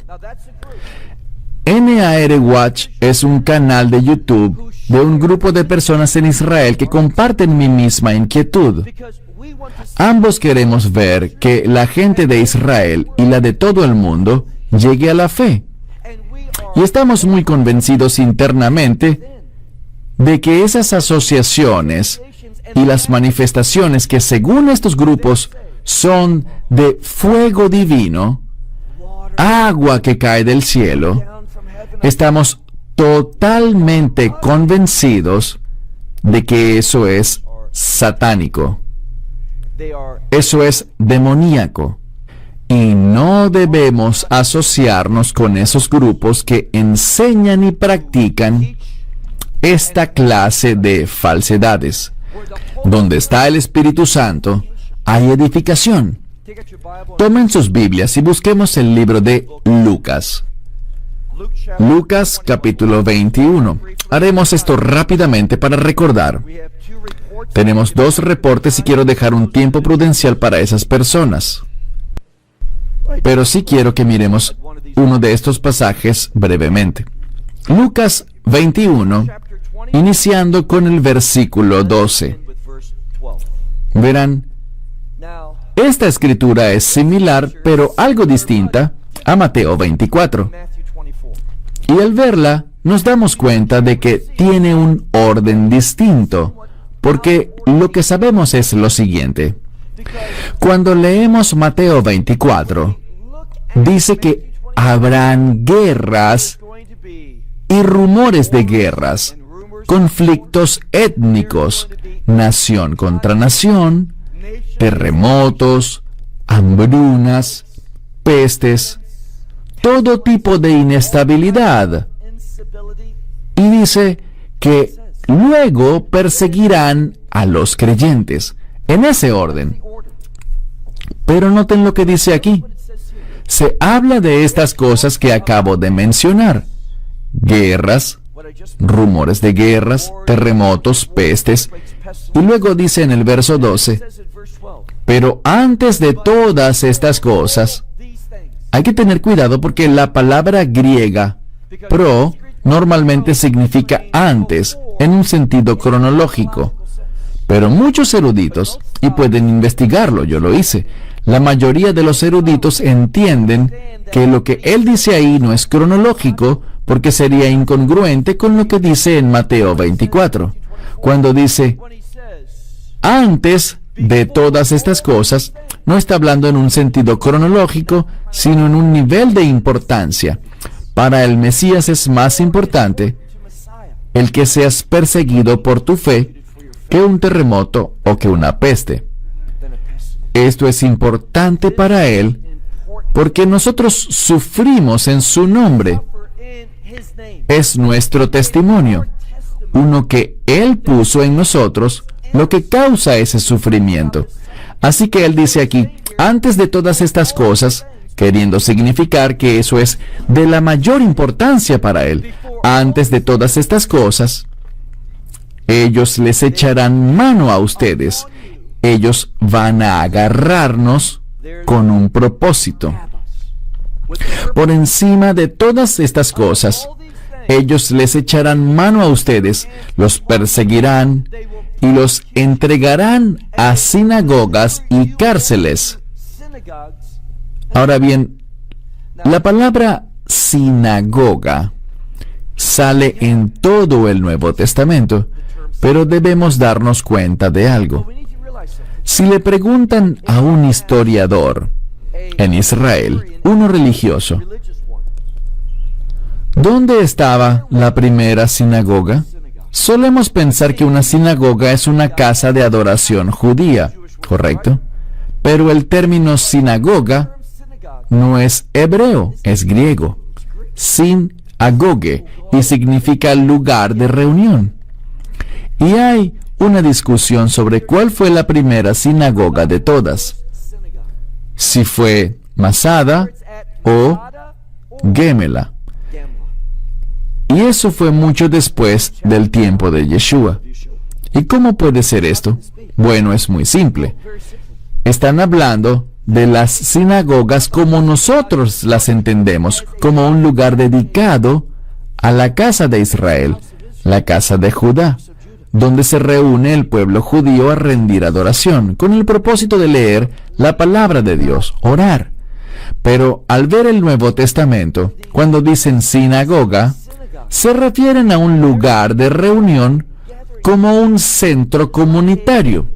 NAR Watch es un canal de YouTube de un grupo de personas en Israel que comparten mi misma inquietud. Ambos queremos ver que la gente de Israel y la de todo el mundo llegue a la fe. Y estamos muy convencidos internamente de que esas asociaciones y las manifestaciones que según estos grupos son de fuego divino, agua que cae del cielo, estamos totalmente convencidos de que eso es satánico. Eso es demoníaco. Y no debemos asociarnos con esos grupos que enseñan y practican esta clase de falsedades. Donde está el Espíritu Santo, hay edificación. Tomen sus Biblias y busquemos el libro de Lucas. Lucas capítulo 21. Haremos esto rápidamente para recordar. Tenemos 2 reportes y quiero dejar un tiempo prudencial para esas personas. Pero sí quiero que miremos uno de estos pasajes brevemente. Lucas 21, iniciando con el versículo 12. Verán, esta escritura es similar, pero algo distinta, a Mateo 24. Y al verla, nos damos cuenta de que tiene un orden distinto, porque lo que sabemos es lo siguiente. Cuando leemos Mateo 24, dice que habrán guerras y rumores de guerras, conflictos étnicos, nación contra nación, terremotos, hambrunas, pestes, todo tipo de inestabilidad. Y dice que luego perseguirán a los creyentes, en ese orden. Pero noten lo que dice aquí. Se habla de estas cosas que acabo de mencionar: guerras, rumores de guerras, terremotos, pestes. Y luego dice en el verso 12, pero antes de todas estas cosas, hay que tener cuidado porque la palabra griega, pro, normalmente significa antes, en un sentido cronológico. Pero muchos eruditos, y pueden investigarlo, yo lo hice, la mayoría de los eruditos entienden que lo que él dice ahí no es cronológico, porque sería incongruente con lo que dice en Mateo 24. Cuando dice, antes de todas estas cosas, no está hablando en un sentido cronológico, sino en un nivel de importancia. Para el Mesías es más importante el que seas perseguido por tu fe que un terremoto o que una peste. Esto es importante para él porque nosotros sufrimos en su nombre. Es nuestro testimonio, uno que él puso en nosotros, lo que causa ese sufrimiento. Así que él dice aquí, antes de todas estas cosas, queriendo significar que eso es de la mayor importancia para él. Antes de todas estas cosas, ellos les echarán mano a ustedes. Ellos van a agarrarnos con un propósito. Por encima de todas estas cosas, ellos les echarán mano a ustedes, los perseguirán y los entregarán a sinagogas y cárceles. Ahora bien, la palabra sinagoga sale en todo el Nuevo Testamento, pero debemos darnos cuenta de algo. Si le preguntan a un historiador en Israel, uno religioso, ¿dónde estaba la primera sinagoga? Solemos pensar que una sinagoga es una casa de adoración judía, ¿correcto? Pero el término sinagoga no es hebreo, es griego. Sin agoge, y significa lugar de reunión. Y hay una discusión sobre cuál fue la primera sinagoga de todas. Si fue Masada o Gemela. Y eso fue mucho después del tiempo de Yeshua. ¿Y cómo puede ser esto? Bueno, es muy simple. Están hablando de las sinagogas como nosotros las entendemos, como un lugar dedicado a la casa de Israel, la casa de Judá, donde se reúne el pueblo judío a rendir adoración, con el propósito de leer la palabra de Dios, orar. Pero al ver el Nuevo Testamento, cuando dicen sinagoga, se refieren a un lugar de reunión como un centro comunitario.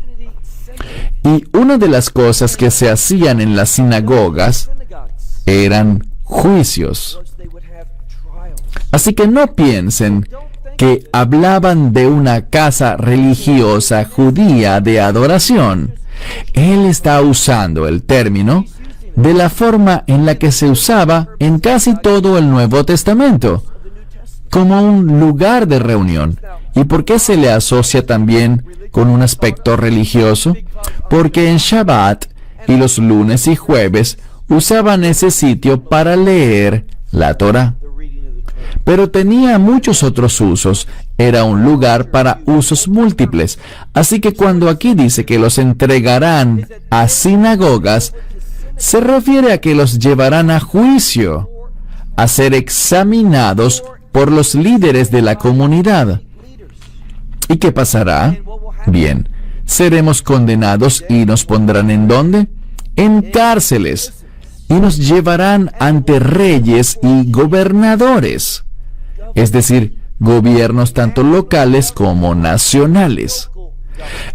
Y una de las cosas que se hacían en las sinagogas eran juicios. Así que no piensen que hablaban de una casa religiosa judía de adoración. Él está usando el término de la forma en la que se usaba en casi todo el Nuevo Testamento, como un lugar de reunión. ¿Y por qué se le asocia también con un aspecto religioso? Porque en Shabbat y los lunes y jueves usaban ese sitio para leer la Torá. pero tenía muchos otros usos. Era un lugar para usos múltiples. Así que cuando aquí dice que los entregarán a sinagogas, se refiere a que los llevarán a juicio, a ser examinados por los líderes de la comunidad. ¿Y qué pasará? Bien, seremos condenados y nos pondrán ¿en dónde? En cárceles. Y nos llevarán ante reyes y gobernadores, es decir, gobiernos tanto locales como nacionales.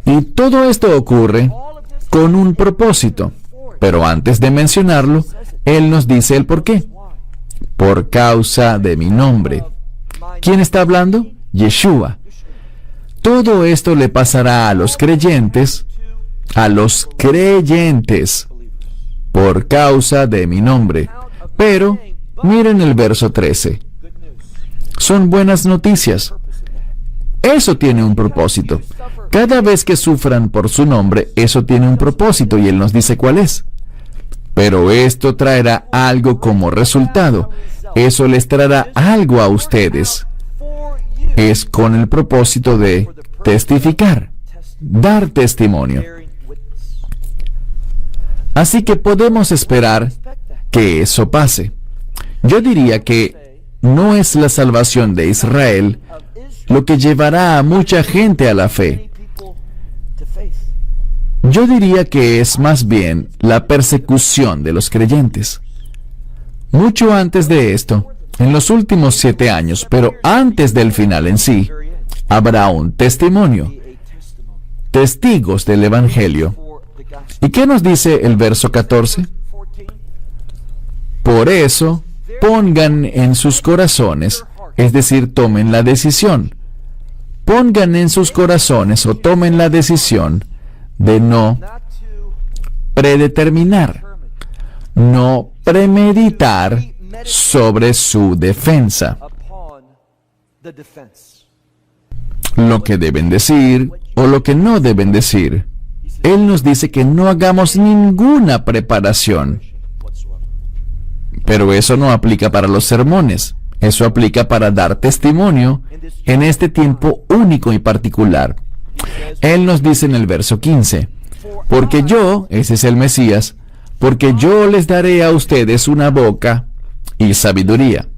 Y todo esto ocurre con un propósito. Pero antes de mencionarlo, Él nos dice el por qué. Por causa de mi nombre. ¿Quién está hablando? Yeshua. Todo esto le pasará a los creyentes, por causa de mi nombre. Pero, miren el verso 13. Son buenas noticias. Eso tiene un propósito. Cada vez que sufran por su nombre, eso tiene un propósito y Él nos dice cuál es. Pero esto traerá algo como resultado. Eso les traerá algo a ustedes. Es con el propósito de testificar, dar testimonio. Así que podemos esperar que eso pase. Yo diría que no es la salvación de Israel lo que llevará a mucha gente a la fe. Yo diría que es más bien la persecución de los creyentes. Mucho antes de esto, en los últimos 7 años, pero antes del final en sí, habrá un testimonio, testigos del Evangelio. ¿Y qué nos dice el verso 14? Por eso, pongan en sus corazones, es decir, tomen la decisión. Pongan en sus corazones o tomen la decisión de no predeterminar, no premeditar sobre su defensa. Lo que deben decir o lo que no deben decir. Él nos dice que no hagamos ninguna preparación. Pero eso no aplica para los sermones. Eso aplica para dar testimonio en este tiempo único y particular. Él nos dice en el verso 15, porque yo, ese es el Mesías, porque yo les daré a ustedes una boca y sabiduría.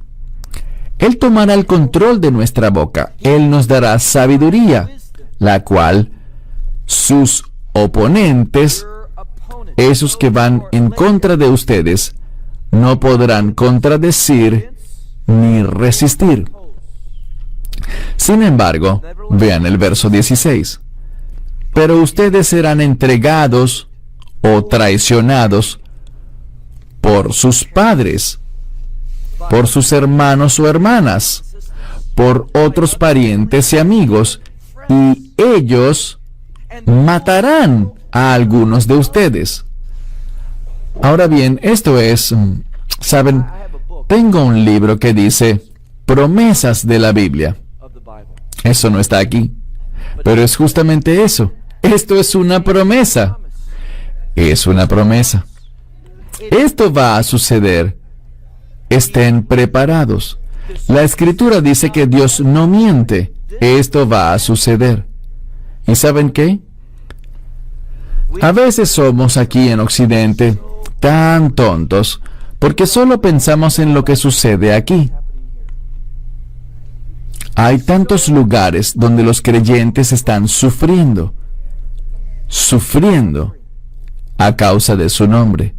Él tomará el control de nuestra boca. Él nos dará sabiduría, la cual sus oponentes, esos que van en contra de ustedes, no podrán contradecir ni resistir. Sin embargo, vean el verso 16. Pero ustedes serán entregados o traicionados por sus padres, por sus hermanos o hermanas, por otros parientes y amigos, y ellos matarán a algunos de ustedes. Ahora bien, esto es, ¿saben? Tengo un libro que dice promesas de la Biblia. Eso no está aquí, pero es justamente eso. Esto es una promesa. Es una promesa. Esto va a suceder. Estén preparados. La Escritura dice que Dios no miente. Esto va a suceder. ¿Y saben qué? A veces somos aquí en Occidente tan tontos porque solo pensamos en lo que sucede aquí. Hay tantos lugares donde los creyentes están sufriendo a causa de su nombre.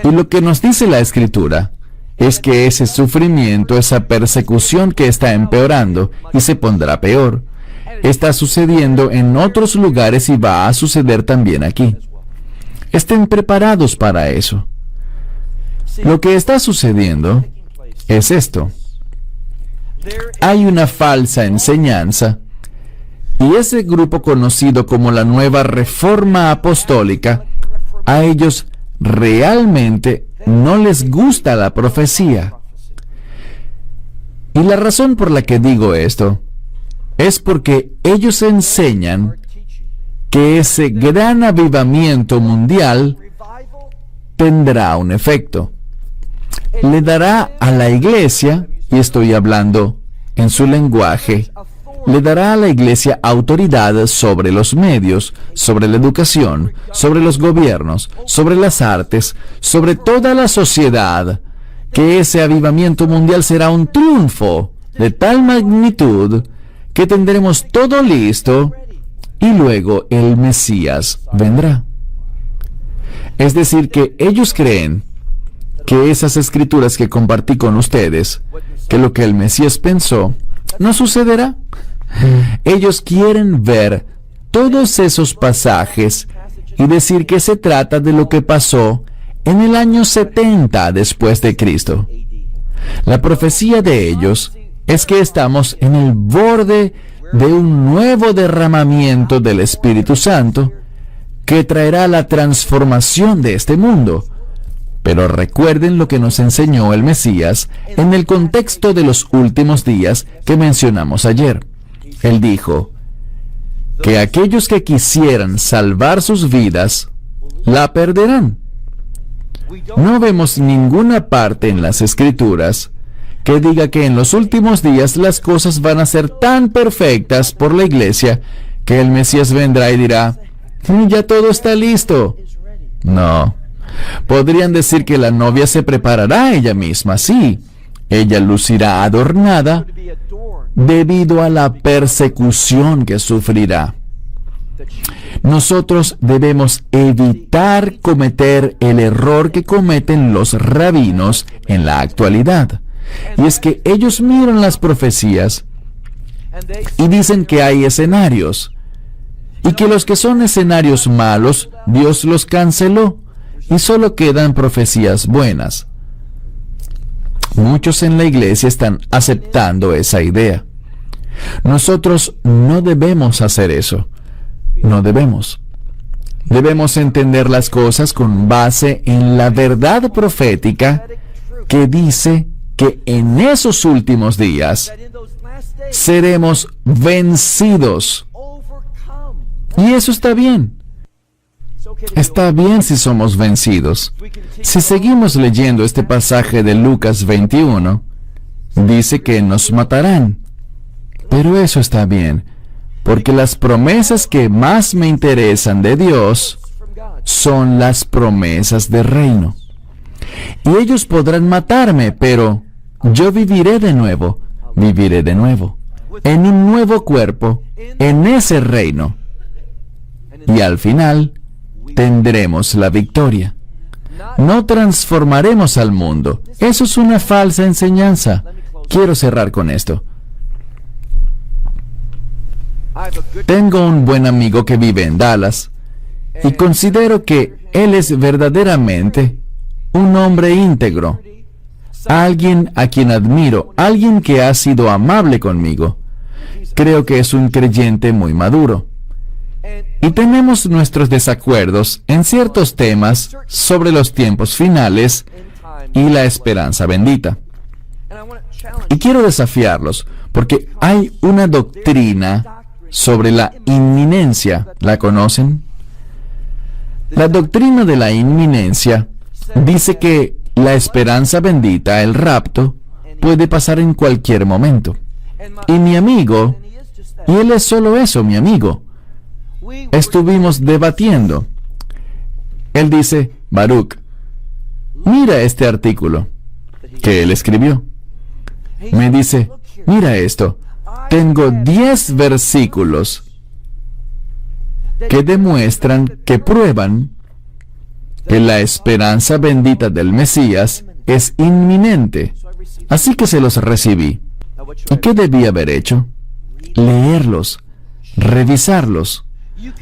Y lo que nos dice la Escritura es que ese sufrimiento, esa persecución que está empeorando y se pondrá peor, está sucediendo en otros lugares y va a suceder también aquí. Estén preparados para eso. Lo que está sucediendo es esto. Hay una falsa enseñanza y ese grupo conocido como la Nueva Reforma Apostólica, a ellos realmente no les gusta la profecía. Y la razón por la que digo esto es porque ellos enseñan que ese gran avivamiento mundial tendrá un efecto. Le dará a la iglesia, y estoy hablando en su lenguaje, le dará a la iglesia autoridad sobre los medios, sobre la educación, sobre los gobiernos, sobre las artes, sobre toda la sociedad, que ese avivamiento mundial será un triunfo de tal magnitud que tendremos todo listo y luego el Mesías vendrá. Es decir, que ellos creen que esas escrituras que compartí con ustedes, que lo que el Mesías pensó, no sucederá. Ellos quieren ver todos esos pasajes y decir que se trata de lo que pasó en el año 70 después de Cristo. La profecía de ellos es que estamos en el borde de un nuevo derramamiento del Espíritu Santo que traerá la transformación de este mundo. Pero recuerden lo que nos enseñó el Mesías en el contexto de los últimos días que mencionamos ayer. Él dijo que aquellos que quisieran salvar sus vidas, la perderán. No vemos ninguna parte en las Escrituras que diga que en los últimos días las cosas van a ser tan perfectas por la iglesia que el Mesías vendrá y dirá, ya todo está listo. No. Podrían decir que la novia se preparará ella misma, sí. Ella lucirá adornada debido a la persecución que sufrirá. Nosotros debemos evitar cometer el error que cometen los rabinos en la actualidad. Y es que ellos miran las profecías y dicen que hay escenarios, y que los que son escenarios malos, Dios los canceló, y solo quedan profecías buenas. Muchos en la iglesia están aceptando esa idea. Nosotros no debemos hacer eso. No debemos. Debemos entender las cosas con base en la verdad profética que dice que en esos últimos días seremos vencidos. Y eso está bien. Está bien si somos vencidos. Si seguimos leyendo este pasaje de Lucas 21, dice que nos matarán. Pero eso está bien, porque las promesas que más me interesan de Dios son las promesas de reino. Y ellos podrán matarme, pero yo viviré de nuevo, en un nuevo cuerpo, en ese reino. Y al final tendremos la victoria. No transformaremos al mundo. Eso es una falsa enseñanza. Quiero cerrar con esto. Tengo un buen amigo que vive en Dallas y considero que él es verdaderamente un hombre íntegro, alguien a quien admiro, alguien que ha sido amable conmigo. Creo que es un creyente muy maduro. Y tenemos nuestros desacuerdos en ciertos temas sobre los tiempos finales y la esperanza bendita. Y quiero desafiarlos, porque hay una doctrina sobre la inminencia. ¿La conocen? La doctrina de la inminencia dice que la esperanza bendita, el rapto, puede pasar en cualquier momento. Y mi amigo, y él es solo eso, mi amigo, estuvimos debatiendo. Él dice, Baruch, mira este artículo que él escribió. Me dice, mira esto, tengo 10 versículos que demuestran, que prueban que la esperanza bendita del Mesías es inminente. Así que se los recibí. ¿Y qué debí haber hecho? Leerlos, revisarlos.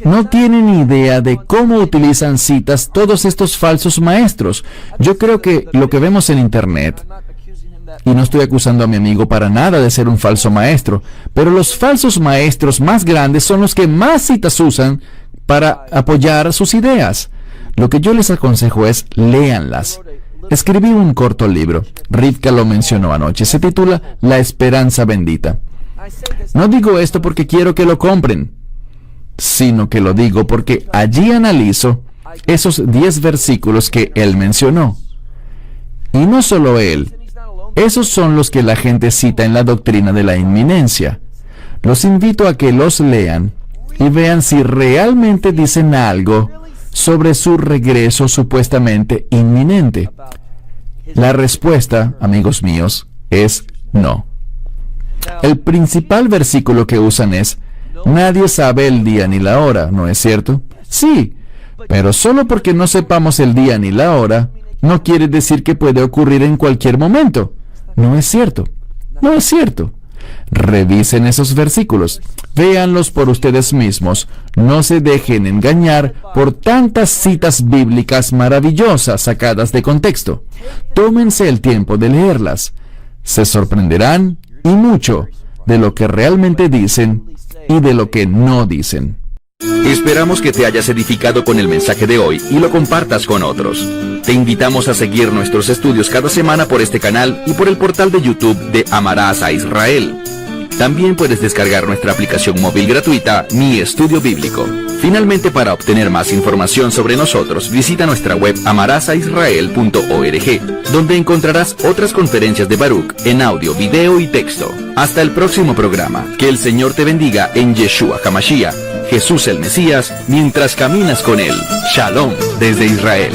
No tienen idea de cómo utilizan citas todos estos falsos maestros. Yo creo que lo que vemos en Internet, y no estoy acusando a mi amigo para nada de ser un falso maestro, pero los falsos maestros más grandes son los que más citas usan para apoyar sus ideas. Lo que yo les aconsejo es, léanlas. Escribí un corto libro, Rivka lo mencionó anoche, se titula La Esperanza Bendita. No digo esto porque quiero que lo compren, sino que lo digo porque allí analizo esos 10 versículos que él mencionó. Y no solo él, Esos son los que la gente cita en la doctrina de la inminencia. Los invito a que los lean y vean si realmente dicen algo sobre su regreso supuestamente inminente. La respuesta, amigos míos, es no. El principal versículo que usan es: nadie sabe el día ni la hora, ¿no es cierto? Sí, pero solo porque no sepamos el día ni la hora, no quiere decir que puede ocurrir en cualquier momento. No es cierto. No es cierto. Revisen esos versículos, véanlos por ustedes mismos, no se dejen engañar por tantas citas bíblicas maravillosas sacadas de contexto. Tómense el tiempo de leerlas. Se sorprenderán, y mucho, de lo que realmente dicen y de lo que no dicen. Esperamos que te hayas edificado con el mensaje de hoy y lo compartas con otros. Te invitamos a seguir nuestros estudios cada semana por este canal y por el portal de YouTube de Amarás a Israel. También puedes descargar nuestra aplicación móvil gratuita, Mi Estudio Bíblico. Finalmente, para obtener más información sobre nosotros, visita nuestra web amarasaisrael.org, donde encontrarás otras conferencias de Baruch en audio, video y texto. Hasta el próximo programa. Que el Señor te bendiga en Yeshua HaMashiach, Jesús el Mesías, mientras caminas con Él. Shalom desde Israel.